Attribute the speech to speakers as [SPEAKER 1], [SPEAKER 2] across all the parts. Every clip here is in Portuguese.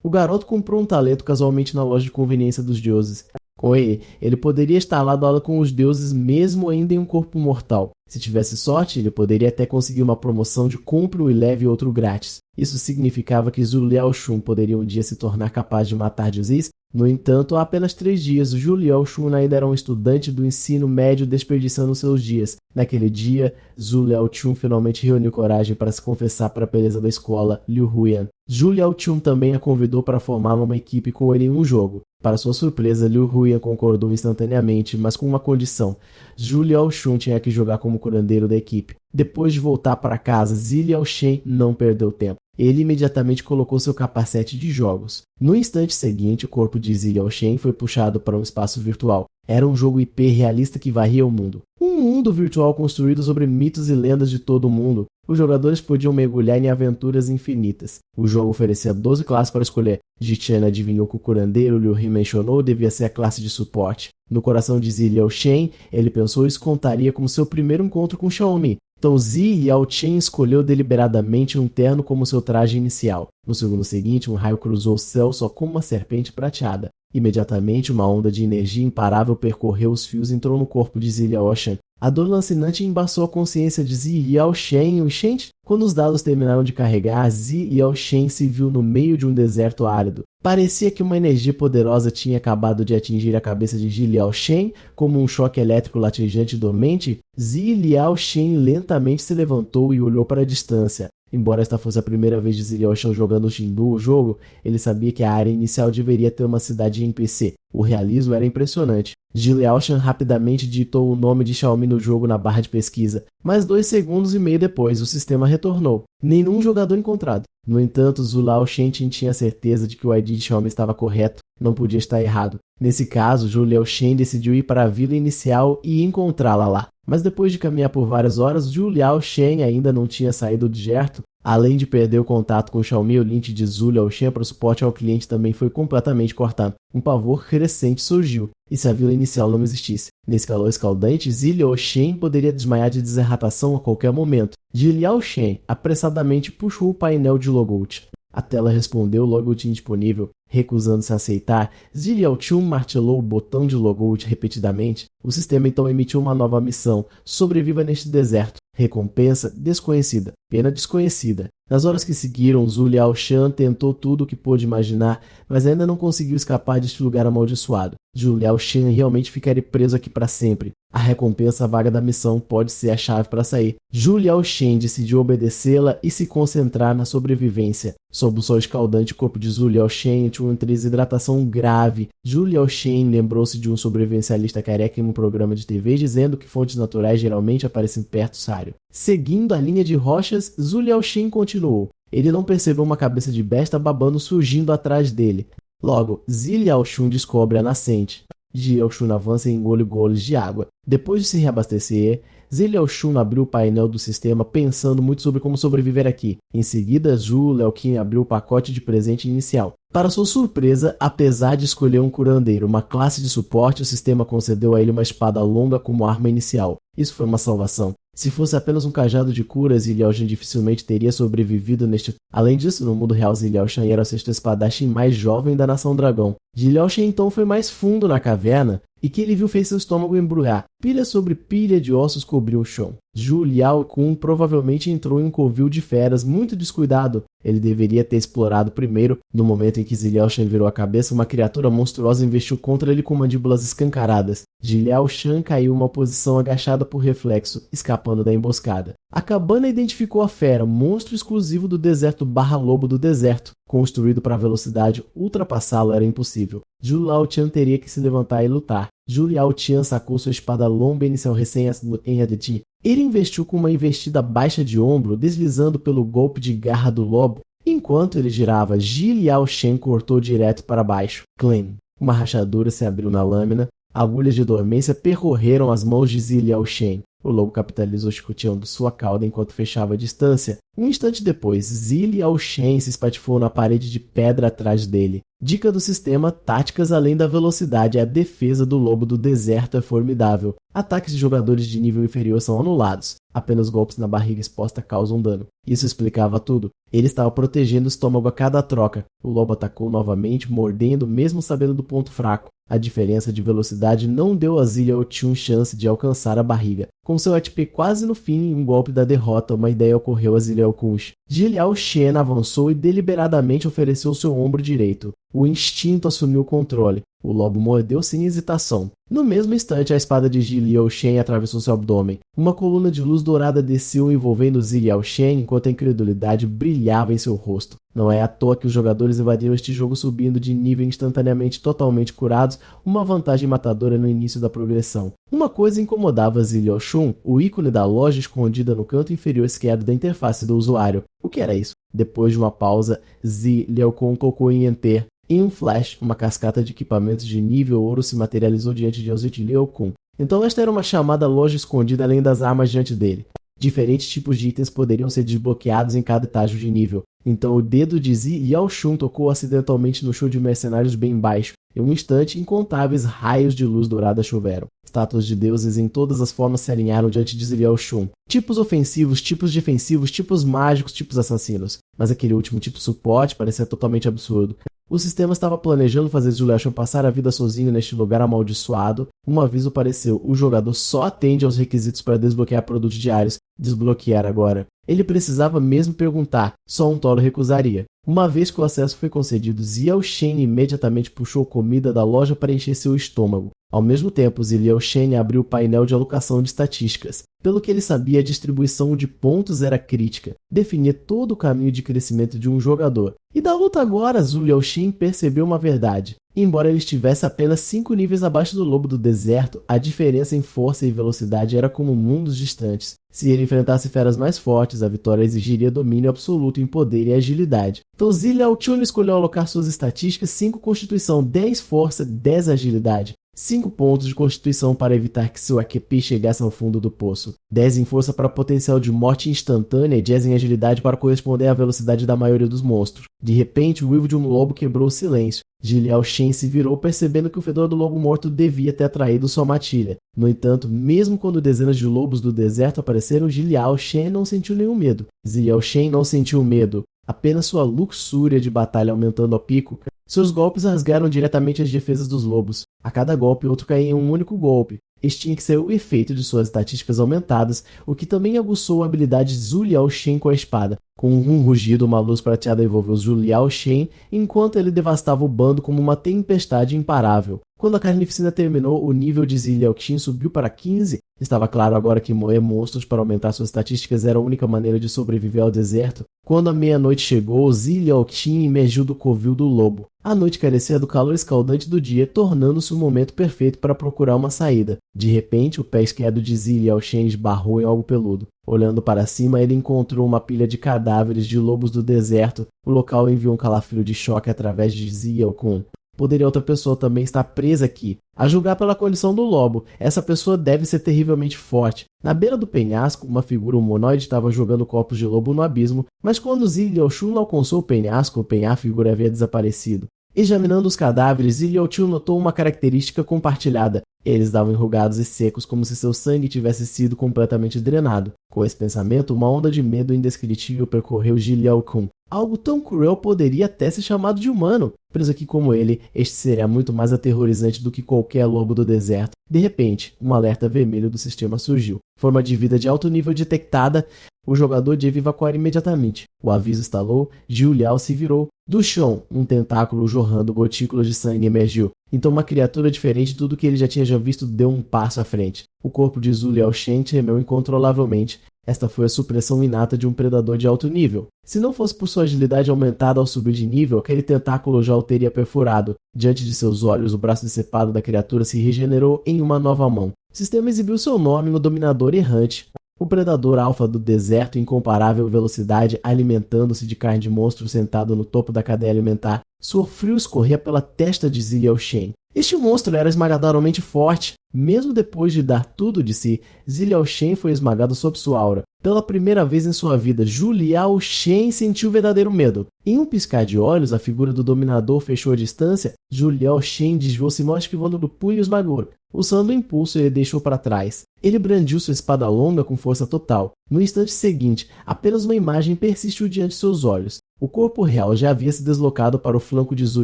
[SPEAKER 1] O garoto comprou um talento casualmente na loja de conveniência dos deuses. Com ele poderia estar lado a lado com os deuses mesmo ainda em um corpo mortal. Se tivesse sorte, ele poderia até conseguir uma promoção de compre um e leve outro grátis. Isso significava que Zhu Liaoxun poderia um dia se tornar capaz de matar deuses. No entanto, há apenas 3 dias, Zhu Liaoxun ainda era um estudante do ensino médio desperdiçando seus dias. Naquele dia, Zhu Liaoxun finalmente reuniu coragem para se confessar para a beleza da escola, Liu Huyan. Zhu Liaoxun também a convidou para formar uma equipe com ele em um jogo. Para sua surpresa, Liu Huyan concordou instantaneamente, mas com uma condição. Zhu Liaoxun tinha que jogar como curandeiro da equipe. Depois de voltar para casa, Zi Liaoxen não perdeu tempo. Ele imediatamente colocou seu capacete de jogos. No instante seguinte, o corpo de Zi Liaoxen foi puxado para um espaço virtual. Era um jogo IP realista que varria o mundo. Um mundo virtual construído sobre mitos e lendas de todo o mundo. Os jogadores podiam mergulhar em aventuras infinitas. O jogo oferecia 12 classes para escolher. Ji-Chen adivinhou que o curandeiro Liu He mencionou devia ser a classe de suporte. No coração de Zi Liaoxen, ele pensou isso contaria como seu primeiro encontro com Xiaomi. Então Zi Liaoxen escolheu deliberadamente um terno como seu traje inicial. No segundo seguinte, um raio cruzou o céu só como uma serpente prateada. Imediatamente, uma onda de energia imparável percorreu os fios e entrou no corpo de Zi Liaoxen. A dor lancinante embaçou a consciência de Zi Liaoxen e Shent. Quando os dados terminaram de carregar, Zi Liaoxen se viu no meio de um deserto árido. Parecia que uma energia poderosa tinha acabado de atingir a cabeça de Zi Liaoxen, como um choque elétrico latejante e dormente. Zi Liaoxen lentamente se levantou e olhou para a distância. Embora esta fosse a primeira vez de Zi Liaoxen jogando Shindu, o jogo, ele sabia que a área inicial deveria ter uma cidade NPC. O realismo era impressionante. Zi Liaoxen rapidamente digitou o nome de Xiaomi no jogo na barra de pesquisa, mas 2 segundos e meio depois o sistema retornou. Nenhum jogador encontrado. No entanto, Zhu Liaoxen tinha certeza de que o ID de Xiaomi estava correto, não podia estar errado. Nesse caso, Zhu Liaoxen decidiu ir para a vila inicial e encontrá-la lá. Mas depois de caminhar por várias horas, Zhu Liaoxen ainda não tinha saído do deserto. Além de perder o contato com o Xiaomi, o link de Zhu Liaoxen para o suporte ao cliente também foi completamente cortado. Um pavor crescente surgiu. E se a vila inicial não existisse? Nesse calor escaldante, Zi Liaoxen poderia desmaiar de desidratação a qualquer momento. Zi Liaoxen apressadamente puxou o painel de logout. A tela respondeu logout indisponível. Recusando-se a aceitar, Zi Liaoxen martelou o botão de logout repetidamente. O sistema então emitiu uma nova missão. Sobreviva neste deserto. Recompensa desconhecida. Pena desconhecida. Nas horas que seguiram, Zhu Liaoxen tentou tudo o que pôde imaginar, mas ainda não conseguiu escapar deste lugar amaldiçoado. Zhu Liaoxen realmente ficaria preso aqui para sempre. A recompensa vaga da missão pode ser a chave para sair. Zhu Liaoxen decidiu obedecê-la e se concentrar na sobrevivência. Sob o sol escaldante, o corpo de Zhu Liaoxen tinha uma desidratação grave. Zhu Liaoxen lembrou-se de um sobrevivencialista careca em um programa de TV dizendo que fontes naturais geralmente aparecem perto do sário. Seguindo a linha de rochas, Zhu Liaoxen continuou. Ele não percebeu uma cabeça de besta babando surgindo atrás dele. Logo, Zi Liaoxen descobre a nascente. Zi Liaoxen avança e engole goles de água. Depois de se reabastecer, Zi Liaoxen abriu o painel do sistema pensando muito sobre como sobreviver aqui. Em seguida, Zhu Liaoxen abriu o pacote de presente inicial. Para sua surpresa, apesar de escolher um curandeiro, uma classe de suporte, o sistema concedeu a ele uma espada longa como arma inicial. Isso foi uma salvação. Se fosse apenas um cajado de curas, Zi Liaoxen dificilmente teria sobrevivido neste... Além disso, no mundo real, Zi Liaoxen era o sexto espadachim mais jovem da Nação Dragão. Zi Liaoxen então foi mais fundo na caverna e que ele viu fez seu estômago embrulhar. Pilha sobre pilha de ossos cobriu o chão. Zhu Liaoxen provavelmente entrou em um covil de feras muito descuidado. Ele deveria ter explorado primeiro. No momento em que Zi Liaoxen virou a cabeça, uma criatura monstruosa investiu contra ele com mandíbulas escancaradas. Zi Liaoxen caiu em uma posição agachada por reflexo, escapando da emboscada. A cabana identificou a fera, monstro exclusivo do deserto /lobo do deserto. Construído para velocidade, ultrapassá-lo era impossível. Zhu Liaoxen teria que se levantar e lutar. Zhu Liaoxen sacou sua espada longa inicial recém-enriquecida. Ele investiu com uma investida baixa de ombro, deslizando pelo golpe de garra do lobo. Enquanto ele girava, Zi Liaoxen cortou direto para baixo. Clim! Uma rachadura se abriu na lâmina. Agulhas de dormência percorreram as mãos de Zi Liaoxen. O lobo capitalizou chicoteando sua cauda enquanto fechava a distância. Um instante depois, Ziliao Shen se espatifou na parede de pedra atrás dele. Dica do sistema: táticas além da velocidade. A defesa do lobo do deserto é formidável. Ataques de jogadores de nível inferior são anulados. Apenas golpes na barriga exposta causam dano. Isso explicava tudo. Ele estava protegendo o estômago a cada troca. O lobo atacou novamente, mordendo, mesmo sabendo do ponto fraco. A diferença de velocidade não deu a Ziliao Chun chance de alcançar a barriga. Com seu ATP quase no fim, um golpe da derrota, uma ideia ocorreu a Ziliao Kunsh. Ziliao Shen avançou e deliberadamente ofereceu seu ombro direito. O instinto assumiu o controle. O lobo mordeu sem hesitação. No mesmo instante, a espada de Ziliao Shen atravessou seu abdômen. Uma coluna de luz dourada desceu envolvendo Ziliao Shen enquanto a incredulidade brilhava em seu rosto. Não é à toa que os jogadores invadiram este jogo subindo de nível instantaneamente totalmente curados, uma vantagem matadora no início da progressão. Uma coisa incomodava Ziliao Shun, o ícone da loja escondida no canto inferior esquerdo da interface do usuário. O que era isso? Depois de uma pausa, Ziliao Kun tocou em Enter. Em um flash, uma cascata de equipamentos de nível ouro se materializou diante de Ziliao Kun. Então esta era uma chamada loja escondida além das armas diante dele. Diferentes tipos de itens poderiam ser desbloqueados em cada estágio de nível. Então o dedo de Ziliao Shun tocou acidentalmente no show de mercenários bem baixo. Em um instante, incontáveis raios de luz dourada choveram. Estátuas de deuses em todas as formas se alinharam diante de Ziliao Shun. Tipos ofensivos, tipos defensivos, tipos mágicos, tipos assassinos. Mas aquele último tipo suporte parecia totalmente absurdo. O sistema estava planejando fazer Ziliao Shun passar a vida sozinho neste lugar amaldiçoado. Um aviso apareceu: o jogador só atende aos requisitos para desbloquear produtos diários. Desbloquear agora. Ele precisava mesmo perguntar, só um tolo recusaria. Uma vez que o acesso foi concedido, Ziliao Shen imediatamente puxou comida da loja para encher seu estômago. Ao mesmo tempo, Ziliao Shen abriu o painel de alocação de estatísticas. Pelo que ele sabia, a distribuição de pontos era crítica. Definia todo o caminho de crescimento de um jogador. E da luta agora, Ziliao Shen percebeu uma verdade. Embora ele estivesse apenas 5 níveis abaixo do lobo do deserto, a diferença em força e velocidade era como mundos distantes. Se ele enfrentasse feras mais fortes, a vitória exigiria domínio absoluto em poder e agilidade. Então Ziliao Chun escolheu alocar suas estatísticas: 5 constituição, 10 força, 10 agilidade. 5 pontos de constituição para evitar que seu AQP chegasse ao fundo do poço. 10 em força para potencial de morte instantânea e 10 em agilidade para corresponder à velocidade da maioria dos monstros. De repente, o uivo de um lobo quebrou o silêncio. Ziliao Shen se virou, percebendo que o fedor do lobo morto devia ter atraído sua matilha. No entanto, mesmo quando dezenas de lobos do deserto apareceram, Ziliao Shen não sentiu nenhum medo. Ziliao Shen não sentiu medo, apenas sua luxúria de batalha aumentando ao pico. Seus golpes rasgaram diretamente as defesas dos lobos. A cada golpe, outro caía em um único golpe. Este tinha que ser o efeito de suas estatísticas aumentadas, o que também aguçou a habilidade de Ziliao Shen com a espada. Com um rugido, uma luz prateada envolveu Ziliao Shen, enquanto ele devastava o bando como uma tempestade imparável. Quando a carnificina terminou, o nível de Ziliao Shen subiu para 15. Estava claro agora que moer monstros para aumentar suas estatísticas era a única maneira de sobreviver ao deserto. Quando a meia-noite chegou, Ziliao Shen emergiu do covil do lobo. A noite carecia do calor escaldante do dia, tornando-se o momento perfeito para procurar uma saída. De repente, o pé esquerdo de Ziliao Shen esbarrou em algo peludo. Olhando para cima, ele encontrou uma pilha de cadáveres de lobos do deserto. O local enviou um calafrio de choque através de Ziliao Kun. Poderia outra pessoa também estar presa aqui. A julgar pela condição do lobo, essa pessoa deve ser terrivelmente forte. Na beira do penhasco, uma figura humanoide estava jogando copos de lobo no abismo, mas quando Ziliao Shun alcançou o penhar, a figura havia desaparecido. Examinando os cadáveres, Ziliao Shun notou uma característica compartilhada. Eles estavam enrugados e secos, como se seu sangue tivesse sido completamente drenado. Com esse pensamento, uma onda de medo indescritível percorreu Ziliao Kun. Algo tão cruel poderia até ser chamado de humano. Preso aqui como ele, este seria muito mais aterrorizante do que qualquer lobo do deserto. De repente, um alerta vermelho do sistema surgiu. Forma de vida de alto nível detectada. O jogador deve evacuar imediatamente. O aviso estalou, Ziliao se virou. Do chão, um tentáculo jorrando gotículas de sangue emergiu. Então uma criatura diferente de tudo que ele já tinha visto deu um passo à frente. O corpo de Ziliao Shen tremeu incontrolavelmente. Esta foi a supressão inata de um predador de alto nível. Se não fosse por sua agilidade aumentada ao subir de nível, aquele tentáculo já o teria perfurado. Diante de seus olhos, o braço decepado da criatura se regenerou em uma nova mão. O sistema exibiu seu nome no dominador errante. O predador alfa do deserto, incomparável velocidade, alimentando-se de carne de monstro sentado no topo da cadeia alimentar. Suor frio escorria pela testa de Ziliao Shen. Este monstro era esmagadoramente forte. Mesmo depois de dar tudo de si, Ziliao Shen foi esmagado sob sua aura. Pela primeira vez em sua vida, Zhu Liao Shen sentiu verdadeiro medo. Em um piscar de olhos, a figura do dominador fechou a distância. Zhu Liao Shen desviou-se mal esquivando do punho e esmagou. Usando o impulso, ele deixou para trás. Ele brandiu sua espada longa com força total. No instante seguinte, apenas uma imagem persistiu diante de seus olhos. O corpo real já havia se deslocado para o flanco de Zhu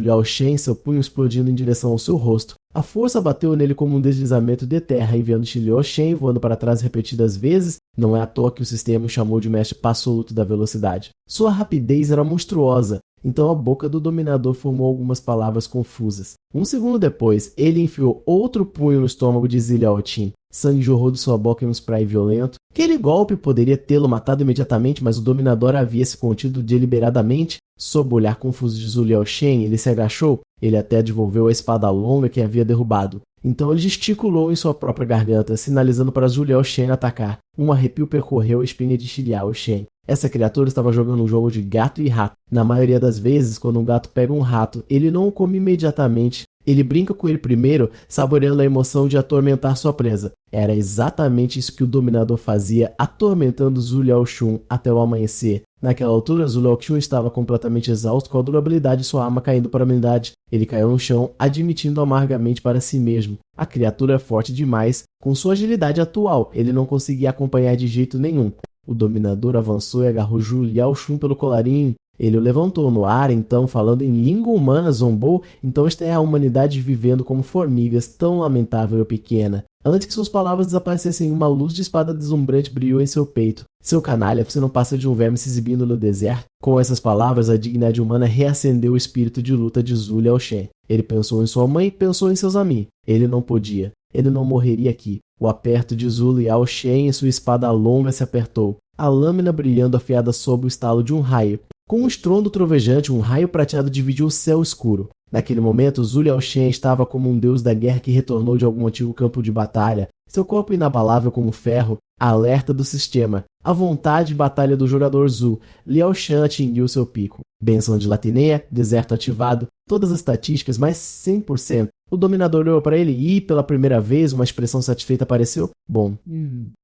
[SPEAKER 1] Liao Shen, seu punho explodindo em direção ao seu rosto. A força bateu nele como um deslizamento de terra, enviando Zhu Liao Shen voando para trás repetidas vezes. Não é à toa que o sistema o chamou de mestre absoluto da velocidade. Sua rapidez era monstruosa. Então a boca do dominador formou algumas palavras confusas. Um segundo depois, ele enfiou outro punho no estômago de Ziliao Qin. Sangue jorrou de sua boca em um spray violento. Aquele golpe poderia tê-lo matado imediatamente, mas o dominador havia se contido deliberadamente. Sob o olhar confuso de Zhu Liao Shen, ele se agachou. Ele até devolveu a espada longa que havia derrubado. Então ele gesticulou em sua própria garganta, sinalizando para Zhu Liao Shen atacar. Um arrepio percorreu a espinha de Liao Shen. Essa criatura estava jogando um jogo de gato e rato. Na maioria das vezes, quando um gato pega um rato, ele não o come imediatamente. Ele brinca com ele primeiro, saboreando a emoção de atormentar sua presa. Era exatamente isso que o dominador fazia, atormentando Zhu Liao Shun até o amanhecer. Naquela altura, Zhu Liao Shun estava completamente exausto com a durabilidade de sua arma caindo para a humanidade. Ele caiu no chão, admitindo amargamente para si mesmo. A criatura é forte demais. Com sua agilidade atual, ele não conseguia acompanhar de jeito nenhum. O dominador avançou e agarrou Zhu Liao Shun pelo colarinho. Ele o levantou no ar, então, falando em língua humana, zombou. Então esta é a humanidade vivendo como formigas, tão lamentável e pequena. Antes que suas palavras desaparecessem, uma luz de espada deslumbrante brilhou em seu peito. Seu canalha, você não passa de um verme se exibindo no deserto? Com essas palavras, a dignidade humana reacendeu o espírito de luta de Zhu Liao Shen. Ele pensou em sua mãe e pensou em seus amigos. Ele não podia. Ele não morreria aqui. O aperto de Zhu Liao Shen e sua espada longa se apertou. A lâmina brilhando afiada sob o estalo de um raio. Com um estrondo trovejante, um raio prateado dividiu o céu escuro. Naquele momento, Zhu Liao Shen estava como um deus da guerra que retornou de algum antigo campo de batalha. Seu corpo inabalável como ferro, alerta do sistema. A vontade de batalha do jogador Zhu. Liao Shen atingiu seu pico. Bênção de Latineia, deserto ativado, todas as estatísticas, mais 100%. O dominador olhou para ele e, pela primeira vez, uma expressão satisfeita apareceu. Bom,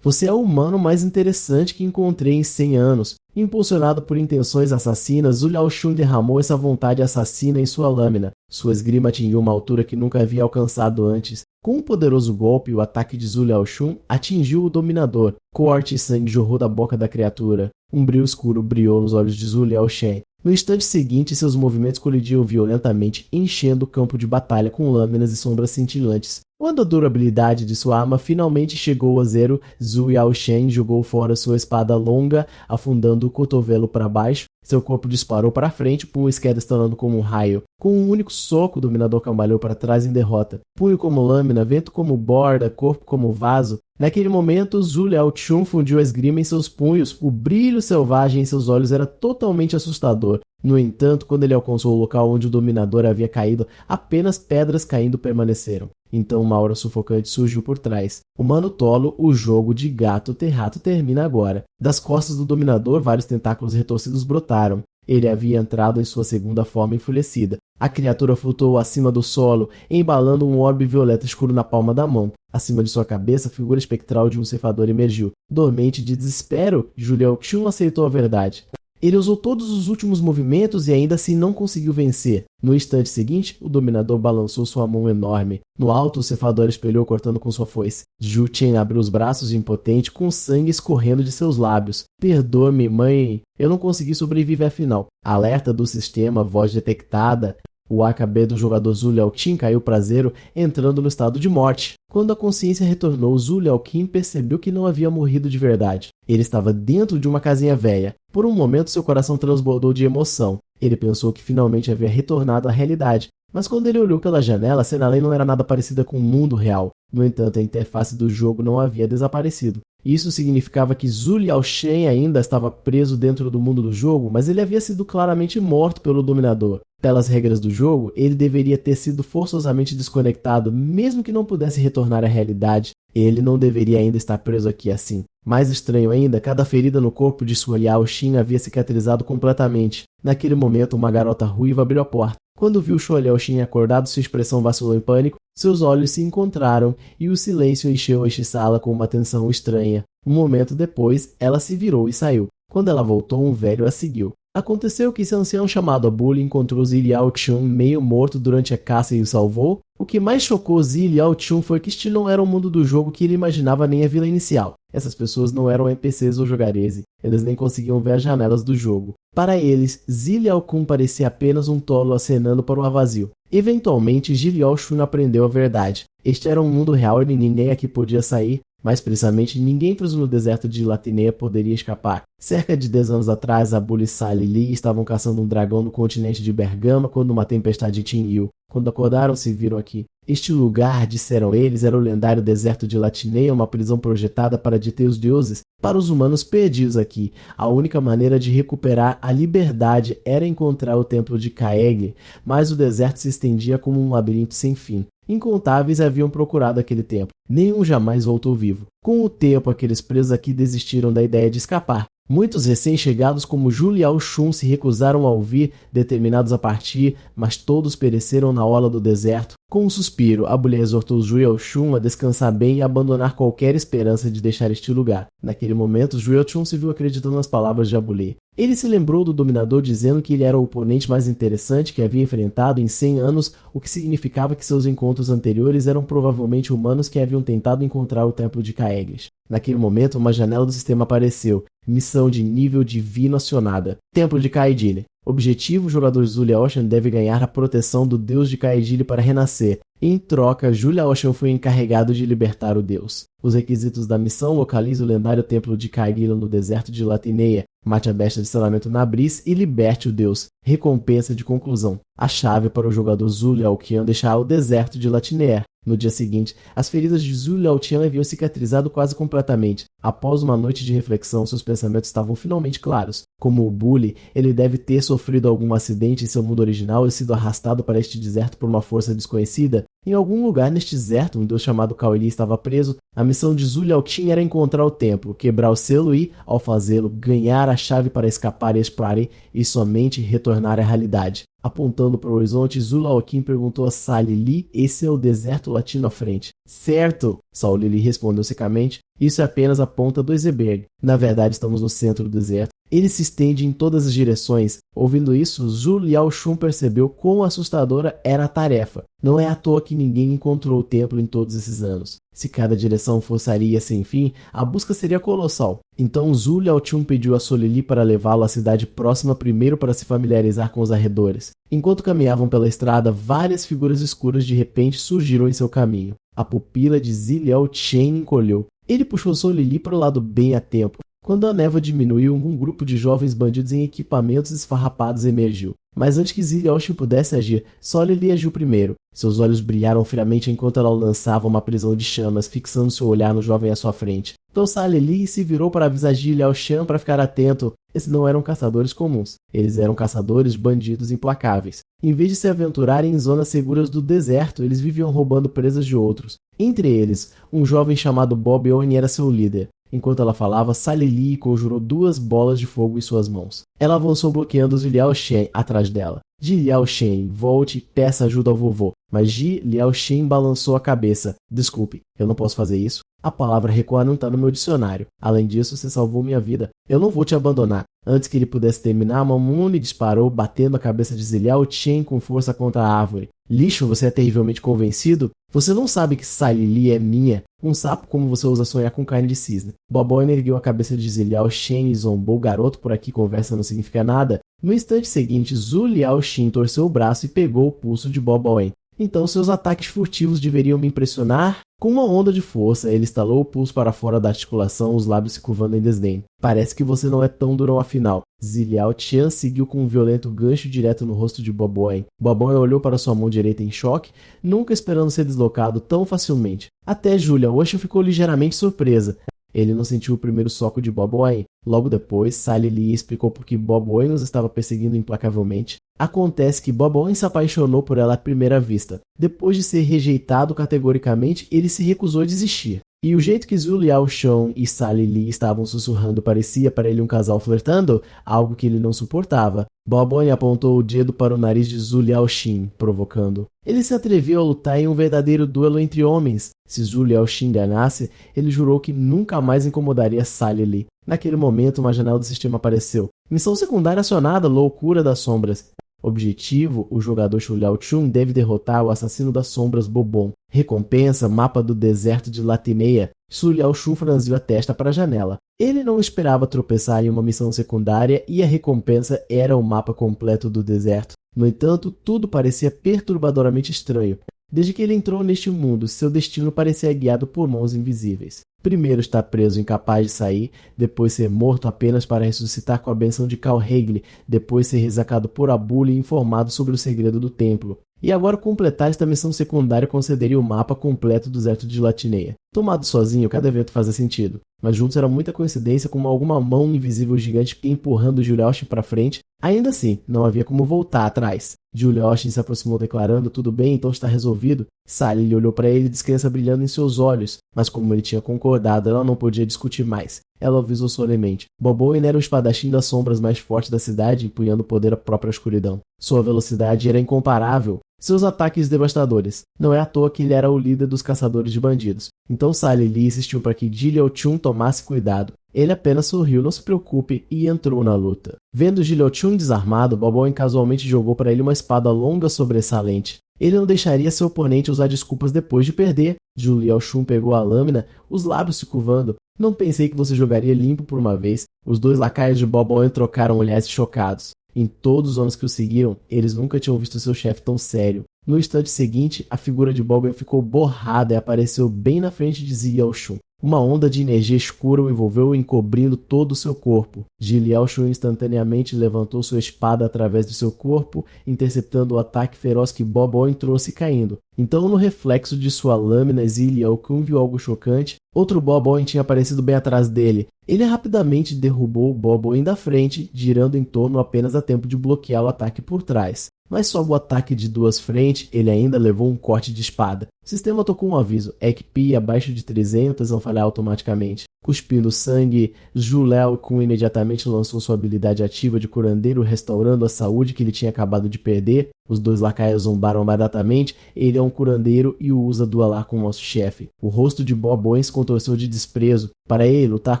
[SPEAKER 1] você é o humano mais interessante que encontrei em 100 anos. Impulsionado por intenções assassinas, Zhu Liao Shun derramou essa vontade assassina em sua lâmina. Sua esgrima atingiu uma altura que nunca havia alcançado antes. Com um poderoso golpe, o ataque de Zhu Liao Shun atingiu o dominador. Corte e sangue jorrou da boca da criatura. Um brilho escuro brilhou nos olhos de Zhu Liao Shen. No instante seguinte, seus movimentos colidiam violentamente, enchendo o campo de batalha com lâminas e sombras cintilantes. Quando a durabilidade de sua arma finalmente chegou a zero, Zhu Liao Shen jogou fora sua espada longa, afundando o cotovelo para baixo. Seu corpo disparou para frente, punho esquerdo estalando como um raio. Com um único soco, o dominador cambaleou para trás em derrota. Punho como lâmina, vento como borda, corpo como vaso. Naquele momento, Zhu Liao Shun fundiu a esgrima em seus punhos. O brilho selvagem em seus olhos era totalmente assustador. No entanto, quando ele alcançou o local onde o dominador havia caído, apenas pedras caindo permaneceram. Então uma aura sufocante surgiu por trás. Humano tolo, o jogo de gato terrato termina agora. Das costas do dominador, vários tentáculos retorcidos brotaram. Ele havia entrado em sua segunda forma enfurecida. A criatura flutuou acima do solo, embalando um orbe violeta escuro na palma da mão. Acima de sua cabeça, a figura espectral de um ceifador emergiu. Dormente de desespero, Zhu Liao Shun aceitou a verdade. Ele usou todos os últimos movimentos e ainda assim não conseguiu vencer. No instante seguinte, o dominador balançou sua mão enorme. No alto, o ceifador espelhou cortando com sua foice. Zhu Chen abriu os braços impotente, com sangue escorrendo de seus lábios. Perdoe-me, mãe. Eu não consegui sobreviver afinal. Alerta do sistema, voz detectada. O AKB do jogador Zhu Liao Qin caiu para zero, entrando no estado de morte. Quando a consciência retornou, Zhu Liao Qin percebeu que não havia morrido de verdade. Ele estava dentro de uma casinha velha. Por um momento, seu coração transbordou de emoção. Ele pensou que finalmente havia retornado à realidade. Mas quando ele olhou pela janela, a cena além não era nada parecida com o mundo real. No entanto, a interface do jogo não havia desaparecido. Isso significava que Zhu Liao Shen ainda estava preso dentro do mundo do jogo, mas ele havia sido claramente morto pelo dominador. Pelas regras do jogo, ele deveria ter sido forçosamente desconectado, mesmo que não pudesse retornar à realidade. Ele não deveria ainda estar preso aqui assim. Mais estranho ainda, cada ferida no corpo de Sua Liao Xin havia cicatrizado completamente. Naquele momento, uma garota ruiva abriu a porta. Quando viu Sua Liao Xin acordado, sua expressão vacilou em pânico, seus olhos se encontraram e o silêncio encheu a sala com uma tensão estranha. Um momento depois, ela se virou e saiu. Quando ela voltou, um velho a seguiu. Aconteceu que esse ancião chamado Abuli encontrou Zi Liao-chun meio morto durante a caça e o salvou. O que mais chocou Zi Liao-chun foi que este não era o mundo do jogo que ele imaginava nem a vila inicial. Essas pessoas não eram NPCs ou jogarese, eles nem conseguiam ver as janelas do jogo. Para eles, Zi Liao-kun parecia apenas um tolo acenando para o ar vazio. Eventualmente, Zi Liao-chun aprendeu a verdade. Este era um mundo real e ninguém aqui podia sair. Mais precisamente, ninguém preso no deserto de Latineia poderia escapar. Cerca de 10 anos atrás, Abuli e Sally Lee estavam caçando um dragão no continente de Bergama quando uma tempestade tinham. Quando acordaram, se viram aqui. Este lugar, disseram eles, era o lendário deserto de Latineia, uma prisão projetada para deter os deuses. Para os humanos perdidos aqui, a única maneira de recuperar a liberdade era encontrar o templo de Kaeg, mas o deserto se estendia como um labirinto sem fim. Incontáveis haviam procurado aquele templo. Nenhum jamais voltou vivo. Com o tempo, aqueles presos aqui desistiram da ideia de escapar. Muitos recém-chegados como Zhu Liao-chun se recusaram a ouvir, determinados a partir, mas todos pereceram na orla do deserto. Com um suspiro, Abuli exortou Zhu Liao-chun a descansar bem e abandonar qualquer esperança de deixar este lugar. Naquele momento, Zhu Liao-chun se viu acreditando nas palavras de Abuli. Ele se lembrou do dominador dizendo que ele era o oponente mais interessante que havia enfrentado em 100 anos, o que significava que seus encontros anteriores eram provavelmente humanos que haviam tentado encontrar o templo de Kaeglis. Naquele momento, uma janela do sistema apareceu. Missão de nível divino acionada. Templo de Kaedili. Objetivo: o jogador Zhu Liao-chun deve ganhar a proteção do deus de Kaedili para renascer. Em troca, Zhu Liao-chun foi encarregado de libertar o deus. Os requisitos da missão: localize o lendário templo de Kaegili no deserto de Latineia, mate a besta de selamento Nabris e liberte o deus. Recompensa de conclusão: a chave para o jogador Zhu Liao-qian deixar o deserto de Latineia. No dia seguinte, as feridas de Zhu Liao-qian haviam cicatrizado quase completamente. Após uma noite de reflexão, seus pensamentos estavam finalmente claros. Como o Bully, ele deve ter sofrido algum acidente em seu mundo original e sido arrastado para este deserto por uma força desconhecida. Em algum lugar neste deserto, um deus chamado Kaoli estava preso. A missão de Zhu Liao-qian era encontrar o templo, quebrar o selo e, ao fazê-lo, ganhar a chave para escapar e explorar e somente retornar à realidade. Apontando para o horizonte, Zhu Liao-qian perguntou a Sally Lee: esse é o deserto latino à frente? Certo, Sally Lee respondeu secamente. Isso é apenas a ponta do iceberg. Na verdade, estamos no centro do deserto. Ele se estende em todas as direções. Ouvindo isso, Zhu Liao-chun percebeu quão assustadora era a tarefa. Não é à toa que ninguém encontrou o templo em todos esses anos. Se cada direção fosse areia sem fim, a busca seria colossal. Então Zhu Liao-chun pediu a Sally Lee para levá-lo à cidade próxima primeiro para se familiarizar com os arredores. Enquanto caminhavam pela estrada, várias figuras escuras de repente surgiram em seu caminho. A pupila de Zi Liao-qian encolheu. Ele puxou Sally Lee para o lado bem a tempo. Quando a névoa diminuiu, um grupo de jovens bandidos em equipamentos esfarrapados emergiu. Mas antes que Zi Liao-chun pudesse agir, Sally Lee agiu primeiro. Seus olhos brilharam friamente enquanto ela o lançava uma prisão de chamas, fixando seu olhar no jovem à sua frente. Então Sally Lee se virou para avisar Zi Liao-chun para ficar atento. Esses não eram caçadores comuns. Eles eram caçadores bandidos implacáveis. Em vez de se aventurarem em zonas seguras do deserto, eles viviam roubando presas de outros. Entre eles, um jovem chamado Bob Owen era seu líder. Enquanto ela falava, Sally Lee conjurou 2 bolas de fogo em suas mãos. Ela avançou bloqueando Zi Liao-chun atrás dela. Ji Liao-chun, volte e peça ajuda ao vovô. Mas Ji Liao-chun balançou a cabeça. Desculpe, eu não posso fazer isso. A palavra recuar não está no meu dicionário. Além disso, você salvou minha vida. Eu não vou te abandonar. Antes que ele pudesse terminar, Mamune disparou, batendo a cabeça de Zi Liao-chun com força contra a árvore. Lixo, você é terrivelmente convencido? Você não sabe que Sally Lee é minha? Um sapo como você usa sonhar com carne de cisne. Bob Owen ergueu a cabeça de Zi Liao-chun e zombou: garoto, por aqui conversa não significa nada. No instante seguinte, Zhu Liao-chun torceu o braço e pegou o pulso de Bob Owen. Então seus ataques furtivos deveriam me impressionar? Com uma onda de força, ele estalou o pulso para fora da articulação, os lábios se curvando em desdém. Parece que você não é tão durão afinal. Zi Liao-chun seguiu com um violento gancho direto no rosto de Bob Owen. Bob Owen olhou para sua mão direita em choque, nunca esperando ser deslocado tão facilmente. Até Zhu Liao-chun ficou ligeiramente surpresa. Ele não sentiu o primeiro soco de Bob Owen. Logo depois, Sally Lee explicou por que Bob Owen os estava perseguindo implacavelmente. Acontece que Bob Owen se apaixonou por ela à primeira vista. Depois de ser rejeitado categoricamente, ele se recusou a desistir. E o jeito que Zhu Liaoshun e Sally Lee estavam sussurrando parecia para ele um casal flertando, algo que ele não suportava. Bob Owen apontou o dedo para o nariz de Zhu Liaoxin, provocando. Ele se atreveu a lutar em um verdadeiro duelo entre homens. Se Zhu Liaoxin ganhasse, ele jurou que nunca mais incomodaria Sally Lee. Naquele momento, uma janela do sistema apareceu. Missão secundária acionada, loucura das sombras. Objetivo, o jogador Xu Liaochun deve derrotar o assassino das sombras Bobon. Recompensa, mapa do deserto de Latimeia. Xu Liaochun franziu a testa para a janela. Ele não esperava tropeçar em uma missão secundária e a recompensa era o mapa completo do deserto. No entanto, tudo parecia perturbadoramente estranho. Desde que ele entrou neste mundo, seu destino parecia guiado por mãos invisíveis. Primeiro estar preso incapaz de sair, depois ser morto apenas para ressuscitar com a benção de Karl Hagle, depois ser resacado por Abul e informado sobre o segredo do templo. E agora completar esta missão secundária concederia o mapa completo do deserto de Latineia. Tomado sozinho, cada evento fazia sentido, mas juntos era muita coincidência como alguma mão invisível gigante empurrando Zhu Liaoxin para frente. Ainda assim, não havia como voltar atrás. Zhu Liaoxin se aproximou declarando, tudo bem, então está resolvido. Sally olhou para ele, descrença brilhando em seus olhos, mas como ele tinha concordado, ela não podia discutir mais. Ela avisou solenemente. Bob Owen era o espadachim das sombras mais forte da cidade, empunhando o poder à própria escuridão. Sua velocidade era incomparável. Seus ataques devastadores. Não é à toa que ele era o líder dos caçadores de bandidos. Então Sally Lee insistiu para que Ji Liaochun tomasse cuidado. Ele apenas sorriu, não se preocupe, e entrou na luta. Vendo Ji Liaochun desarmado, Bob Owen casualmente jogou para ele uma espada longa sobressalente. Ele não deixaria seu oponente usar desculpas depois de perder. Zhu Liaochun pegou a lâmina, os lábios se curvando. Não pensei que você jogaria limpo por uma vez. Os dois lacaios de Bob Owen trocaram olhares chocados. Em todos os anos que o seguiram, eles nunca tinham visto seu chefe tão sério. No instante seguinte, a figura de Bob Owen ficou borrada e apareceu bem na frente de Zi Liaochun. Uma onda de energia escura o envolveu, encobrindo todo o seu corpo. Ji Liaochun instantaneamente levantou sua espada através de seu corpo, interceptando o ataque feroz que Bob Owen trouxe caindo. Então, no reflexo de sua lâmina, Zi Liaochun viu algo chocante. Outro Bob Owen tinha aparecido bem atrás dele. Ele rapidamente derrubou o Bob Owen da frente, girando em torno apenas a tempo de bloquear o ataque por trás. Mas sob o ataque de duas frentes, ele ainda levou um corte de espada. O sistema tocou um aviso, EQP abaixo de 300 vão falhar automaticamente. Cuspindo sangue, Zhu Liaochun imediatamente lançou sua habilidade ativa de curandeiro, restaurando a saúde que ele tinha acabado de perder. Os dois lacaios zombaram imediatamente. Ele é um curandeiro e o usa duelar com o nosso chefe. O rosto de Bob Owen se contorceu de desprezo. Para ele, lutar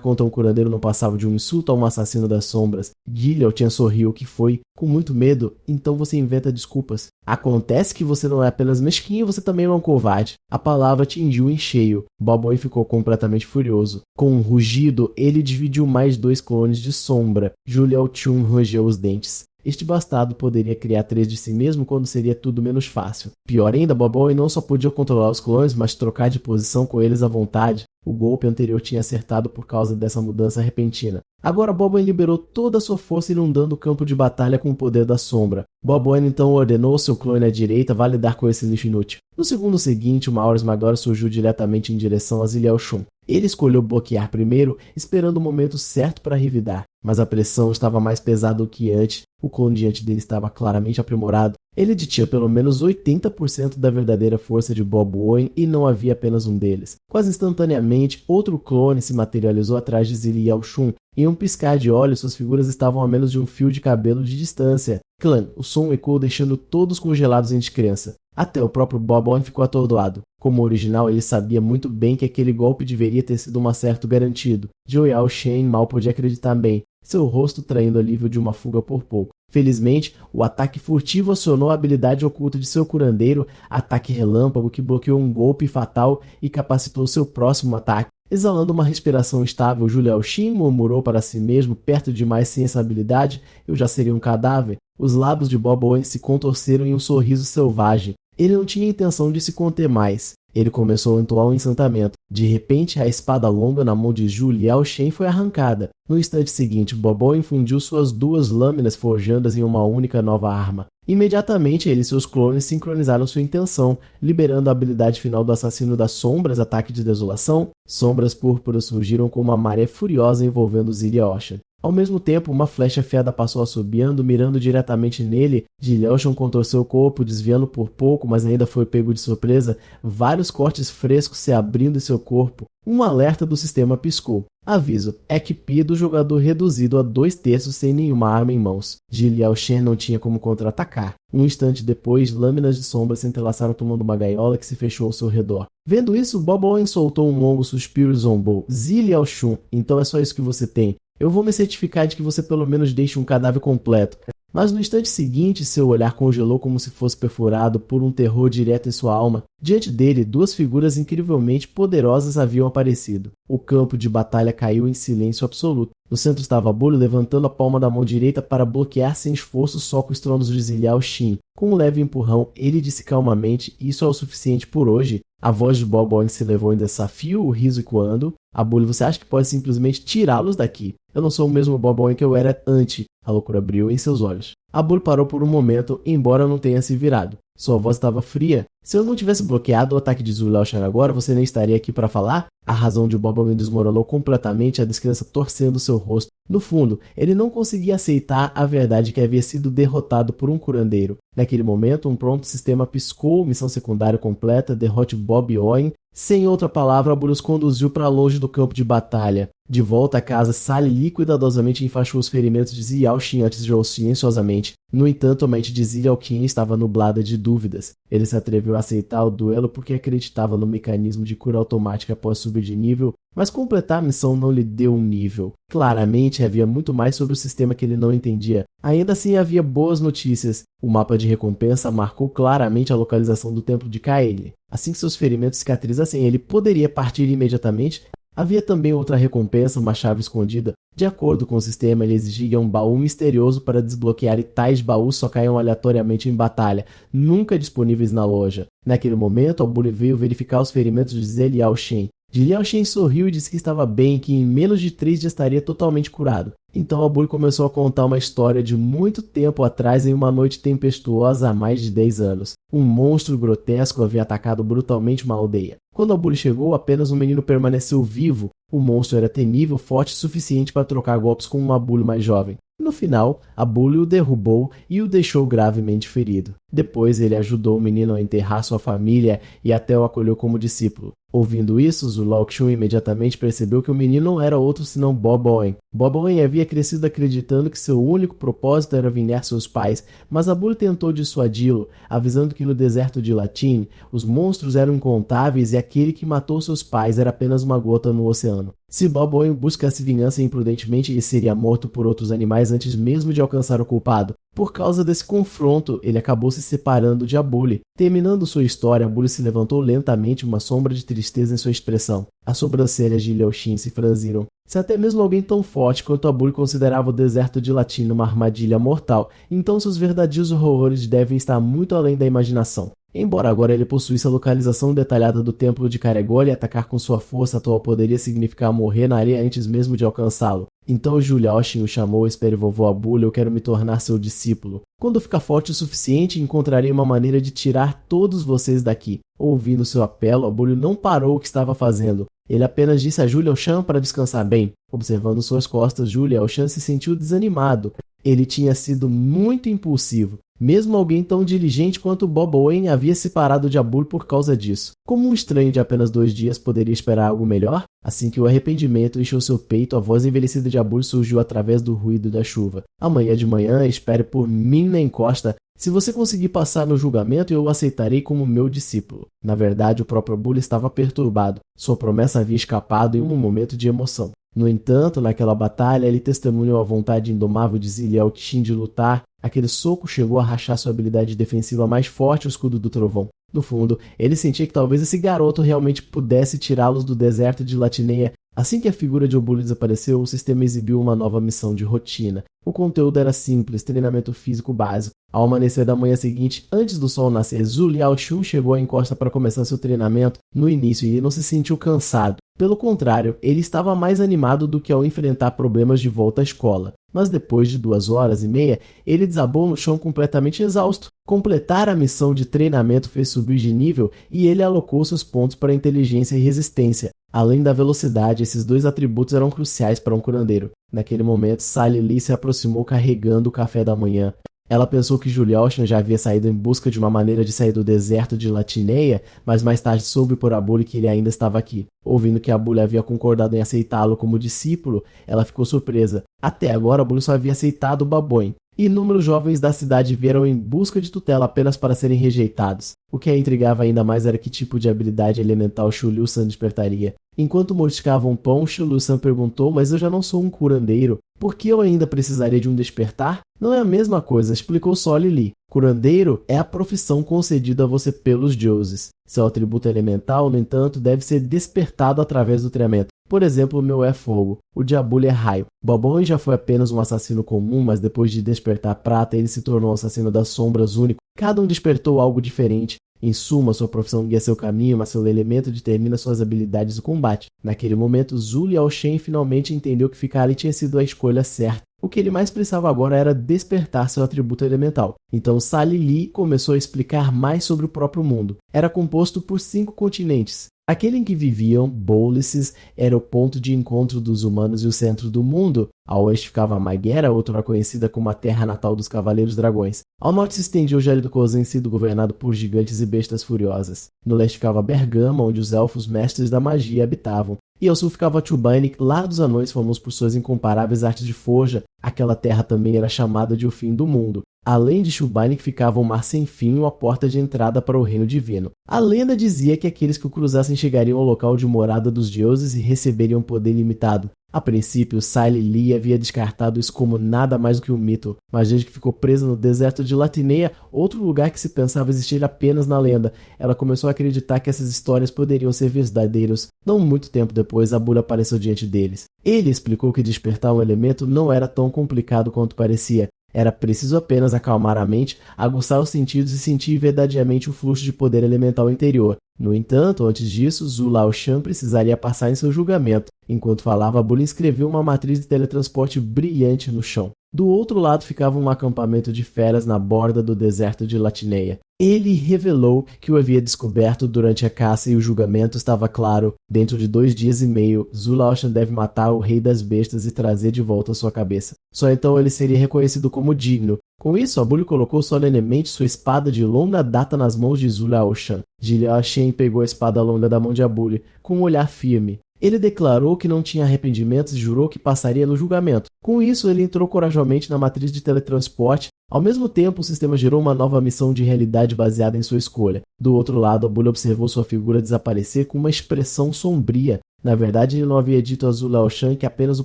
[SPEAKER 1] contra um curandeiro não passava de um insulto a um assassino das sombras. Ji Liaochun sorriu, que foi, com muito medo, então você inventa desculpas. Acontece que você não é apenas mesquinho, você também é um covarde. A palavra atingiu em cheio. Bob Owen ficou completamente furioso. Com um rugido, ele dividiu mais 2 clones de sombra. Zhu Liaochun rangeu os dentes. Este bastardo poderia criar 3 de si mesmo quando seria tudo menos fácil. Pior ainda, Bob Owen não só podia controlar os clones, mas trocar de posição com eles à vontade. O golpe anterior tinha acertado por causa dessa mudança repentina. Agora Bob Owen liberou toda a sua força inundando o campo de batalha com o poder da sombra. Bob Owen então ordenou seu clone à direita vá lidar com esse lixo inútil. No segundo seguinte, uma aura esmagadora surgiu diretamente em direção a Zi Liaochun. Ele escolheu bloquear primeiro, esperando o momento certo para revidar. Mas a pressão estava mais pesada do que antes. O clone diante dele estava claramente aprimorado. Ele detinha pelo menos 80% da verdadeira força de Bob Owen e não havia apenas um deles. Quase instantaneamente, outro clone se materializou atrás de Zi Liaochun. Em um piscar de olhos, suas figuras estavam a menos de um fio de cabelo de distância. Clã, o som ecoou deixando todos congelados em descrença. Até o próprio Bob Owen ficou atordoado. Como original, ele sabia muito bem que aquele golpe deveria ter sido um acerto garantido. Zhou Liaoxin mal podia acreditar bem, seu rosto traindo alívio de uma fuga por pouco. Felizmente, o ataque furtivo acionou a habilidade oculta de seu curandeiro, ataque relâmpago que bloqueou um golpe fatal e capacitou seu próximo ataque. Exalando uma respiração estável, Zhu Liaoxin murmurou para si mesmo, perto demais sem essa habilidade, eu já seria um cadáver. Os lábios de Bob Owen se contorceram em um sorriso selvagem. Ele não tinha intenção de se conter mais. Ele começou a entoar um encantamento. De repente, a espada longa na mão de Zhu Liaoxin foi arrancada. No instante seguinte, Bob Owen fundiu suas 2 lâminas forjandas em uma única nova arma. Imediatamente, ele e seus clones sincronizaram sua intenção, liberando a habilidade final do assassino das sombras, ataque de desolação. Sombras púrpuras surgiram como uma maré furiosa envolvendo Zi Liaoxin. Ao mesmo tempo, uma flecha afiada passou assobiando, mirando diretamente nele. Jillian contorceu o corpo, desviando por pouco, mas ainda foi pego de surpresa. Vários cortes frescos se abrindo em seu corpo. Um alerta do sistema piscou. Aviso: EQP do jogador reduzido a 2/3 sem nenhuma arma em mãos. Jillian não tinha como contra-atacar. Um instante depois, lâminas de sombra se entrelaçaram tomando uma gaiola que se fechou ao seu redor. Vendo isso, Bob Owen soltou um longo suspiro e zombou. Ziliao Shun, então é só isso que você tem. Eu vou me certificar de que você pelo menos deixe um cadáver completo. Mas no instante seguinte, seu olhar congelou como se fosse perfurado por um terror direto em sua alma. Diante dele, duas figuras incrivelmente poderosas haviam aparecido. O campo de batalha caiu em silêncio absoluto. No centro estava Bully levantando a palma da mão direita para bloquear sem esforço só com os tronos de Ziliao Shin. Com um leve empurrão, ele disse calmamente: "Isso é o suficiente por hoje." A voz de Bob Owen se levou em desafio, o riso ecoando. "A Bully, você acha que pode simplesmente tirá-los daqui? Eu não sou o mesmo Bob Owen que eu era antes." A loucura brilhou em seus olhos. A Bully parou por um momento, embora não tenha se virado. Sua voz estava fria. "Se eu não tivesse bloqueado o ataque de Zhu Shan agora, você nem estaria aqui para falar?" A razão de Bob Owen desmoronou completamente, a descrença torcendo seu rosto. No fundo, ele não conseguia aceitar a verdade que havia sido derrotado por um curandeiro. Naquele momento, um pronto sistema piscou, missão secundária completa, derrote Bob Owen. Sem outra palavra, a Bully os conduziu para longe do campo de batalha. De volta à casa, Sally cuidadosamente enfaixou os ferimentos de Ziliao Shin antes de silenciosamente. No entanto, a mente de Ziliao Qin estava nublada de dúvidas. Ele se atreveu a aceitar o duelo porque acreditava no mecanismo de cura automática após subir de nível, mas completar a missão não lhe deu um nível. Claramente, havia muito mais sobre o sistema que ele não entendia. Ainda assim, havia boas notícias. O mapa de recompensa marcou claramente a localização do templo de Kaeli. Assim que seus ferimentos cicatrizassem, ele poderia partir imediatamente. Havia também outra recompensa, uma chave escondida. De acordo com o sistema, ele exigia um baú misterioso para desbloquear, e tais baús só caíam aleatoriamente em batalha, nunca disponíveis na loja. Naquele momento, a Bully veio verificar os ferimentos de Ziliao Shin. Ziliao Shin sorriu e disse que estava bem e que em menos de 3 dias estaria totalmente curado. Então a Bully começou a contar uma história de muito tempo atrás em uma noite tempestuosa há mais de 10 anos. Um monstro grotesco havia atacado brutalmente uma aldeia. Quando a Bully chegou, apenas um menino permaneceu vivo. O monstro era temível, forte o suficiente para trocar golpes com uma Bully mais jovem. No final, a Bully o derrubou e o deixou gravemente ferido. Depois, ele ajudou o menino a enterrar sua família e até o acolheu como discípulo. Ouvindo isso, Zhu Laoxun imediatamente percebeu que o menino não era outro senão Bob Owen. Bob Owen havia crescido acreditando que seu único propósito era vingar seus pais, mas a Bully tentou dissuadi-lo, avisando que no deserto de Latin, os monstros eram incontáveis e aquele que matou seus pais era apenas uma gota no oceano. Se Bob Owen buscasse vingança imprudentemente, ele seria morto por outros animais antes mesmo de alcançar o culpado. Por causa desse confronto, ele acabou se separando de Bully. Terminando sua história, Bully se levantou lentamente, uma sombra de tristeza em sua expressão. As sobrancelhas de Liao Shin se franziram. Se até mesmo alguém tão forte quanto Bully considerava o deserto de Latin uma armadilha mortal, então seus verdadeiros horrores devem estar muito além da imaginação. Embora agora ele possuísse a localização detalhada do templo de Caregole, atacar com sua força atual poderia significar morrer na areia antes mesmo de alcançá-lo. Então Zhu Shin o chamou: "Espere, vovô Bully, eu quero me tornar seu discípulo. Quando ficar forte o suficiente, encontrarei uma maneira de tirar todos vocês daqui." Ouvindo seu apelo, Bully não parou o que estava fazendo. Ele apenas disse a Zhu Shan para descansar bem. Observando suas costas, Zhu Shan se sentiu desanimado. Ele tinha sido muito impulsivo. Mesmo alguém tão diligente quanto Bob Owen havia se separado de Bully por causa disso. Como um estranho de apenas 2 dias poderia esperar algo melhor? Assim que o arrependimento encheu seu peito, a voz envelhecida de Bully surgiu através do ruído da chuva. "Amanhã de manhã, espere por mim na encosta. Se você conseguir passar no julgamento, eu o aceitarei como meu discípulo." Na verdade, o próprio Bully estava perturbado. Sua promessa havia escapado em um momento de emoção. No entanto, naquela batalha, ele testemunhou a vontade indomável de Ziliao Qin de lutar. Aquele soco chegou a rachar sua habilidade defensiva mais forte, o escudo do trovão. No fundo, ele sentia que talvez esse garoto realmente pudesse tirá-los do deserto de Latineia. Assim que a figura de Bully desapareceu, o sistema exibiu uma nova missão de rotina. O conteúdo era simples, treinamento físico básico. Ao amanhecer da manhã seguinte, antes do sol nascer, Zhu Shun chegou à encosta para começar seu treinamento. No início, ele não se sentiu cansado. Pelo contrário, ele estava mais animado do que ao enfrentar problemas de volta à escola. Mas depois de 2h30, ele desabou no chão completamente exausto. Completar a missão de treinamento fez subir de nível e ele alocou seus pontos para inteligência e resistência. Além da velocidade, esses dois atributos eram cruciais para um curandeiro. Naquele momento, Sally Lee se aproximou carregando o café da manhã. Ela pensou que Juliushan já havia saído em busca de uma maneira de sair do deserto de Latineia, mas mais tarde soube por Abule que ele ainda estava aqui. Ouvindo que Abule havia concordado em aceitá-lo como discípulo, ela ficou surpresa. Até agora, Abule só havia aceitado Baboin. Inúmeros jovens da cidade vieram em busca de tutela apenas para serem rejeitados. O que a intrigava ainda mais era que tipo de habilidade elemental Chulusan despertaria. Enquanto mordiscavam pão, Chulusan perguntou: mas eu já não sou um curandeiro. Por que eu ainda precisaria de um despertar? Não é a mesma coisa, explicou Solly Lee. Curandeiro é a profissão concedida a você pelos deuses. Seu atributo elemental, no entanto, deve ser despertado através do treinamento. Por exemplo, o meu é fogo, o de Abule é raio. Baboin já foi apenas um assassino comum, mas depois de despertar prata, ele se tornou um assassino das sombras único. Cada um despertou algo diferente. Em suma, sua profissão guia seu caminho, mas seu elemento determina suas habilidades de combate. Naquele momento, Zhu Liaoshen finalmente entendeu que ficar ali tinha sido a escolha certa. O que ele mais precisava agora era despertar seu atributo elemental. Então Sally Lee começou a explicar mais sobre o próprio mundo. Era composto por 5 continentes. Aquele em que viviam, Bolices, era o ponto de encontro dos humanos e o centro do mundo. A oeste ficava Maghera, outrora conhecida como a terra natal dos Cavaleiros Dragões. Ao norte se estendia o Gélido Kozan, sido governado por gigantes e bestas furiosas. No leste ficava Bergama, onde os elfos mestres da magia habitavam. E ao sul ficava Chubainik, lá dos anões famosos por suas incomparáveis artes de forja. Aquela terra também era chamada de o fim do mundo. Além de Chubainik ficava o Mar Sem Fim, a porta de entrada para o reino divino. A lenda dizia que aqueles que o cruzassem chegariam ao local de morada dos deuses e receberiam poder limitado. A princípio, Sally Lee havia descartado isso como nada mais do que um mito, mas desde que ficou presa no deserto de Latineia, outro lugar que se pensava existir apenas na lenda, ela começou a acreditar que essas histórias poderiam ser verdadeiras. Não muito tempo depois, Abule apareceu diante deles. Ele explicou que despertar um elemento não era tão complicado quanto parecia. Era preciso apenas acalmar a mente, aguçar os sentidos e sentir verdadeiramente o fluxo de poder elemental interior. No entanto, antes disso, Zhu Laoshan precisaria passar em seu julgamento. Enquanto falava, Abule escreveu uma matriz de teletransporte brilhante no chão. Do outro lado ficava um acampamento de feras na borda do deserto de Latineia. Ele revelou que o havia descoberto durante a caça e o julgamento estava claro. Dentro de 2 dias e meio, Zhu Laoshan deve matar o rei das bestas e trazer de volta sua cabeça. Só então ele seria reconhecido como digno. Com isso, Abule colocou solenemente sua espada de longa data nas mãos de Zhu Laoshan. Liaoshen pegou a espada longa da mão de Abule, com um olhar firme. Ele declarou que não tinha arrependimentos e jurou que passaria no julgamento. Com isso, ele entrou corajosamente na matriz de teletransporte. Ao mesmo tempo, o sistema gerou uma nova missão de realidade baseada em sua escolha. Do outro lado, Abule observou sua figura desaparecer com uma expressão sombria. Na verdade, ele não havia dito a Zhu Laoshan que apenas o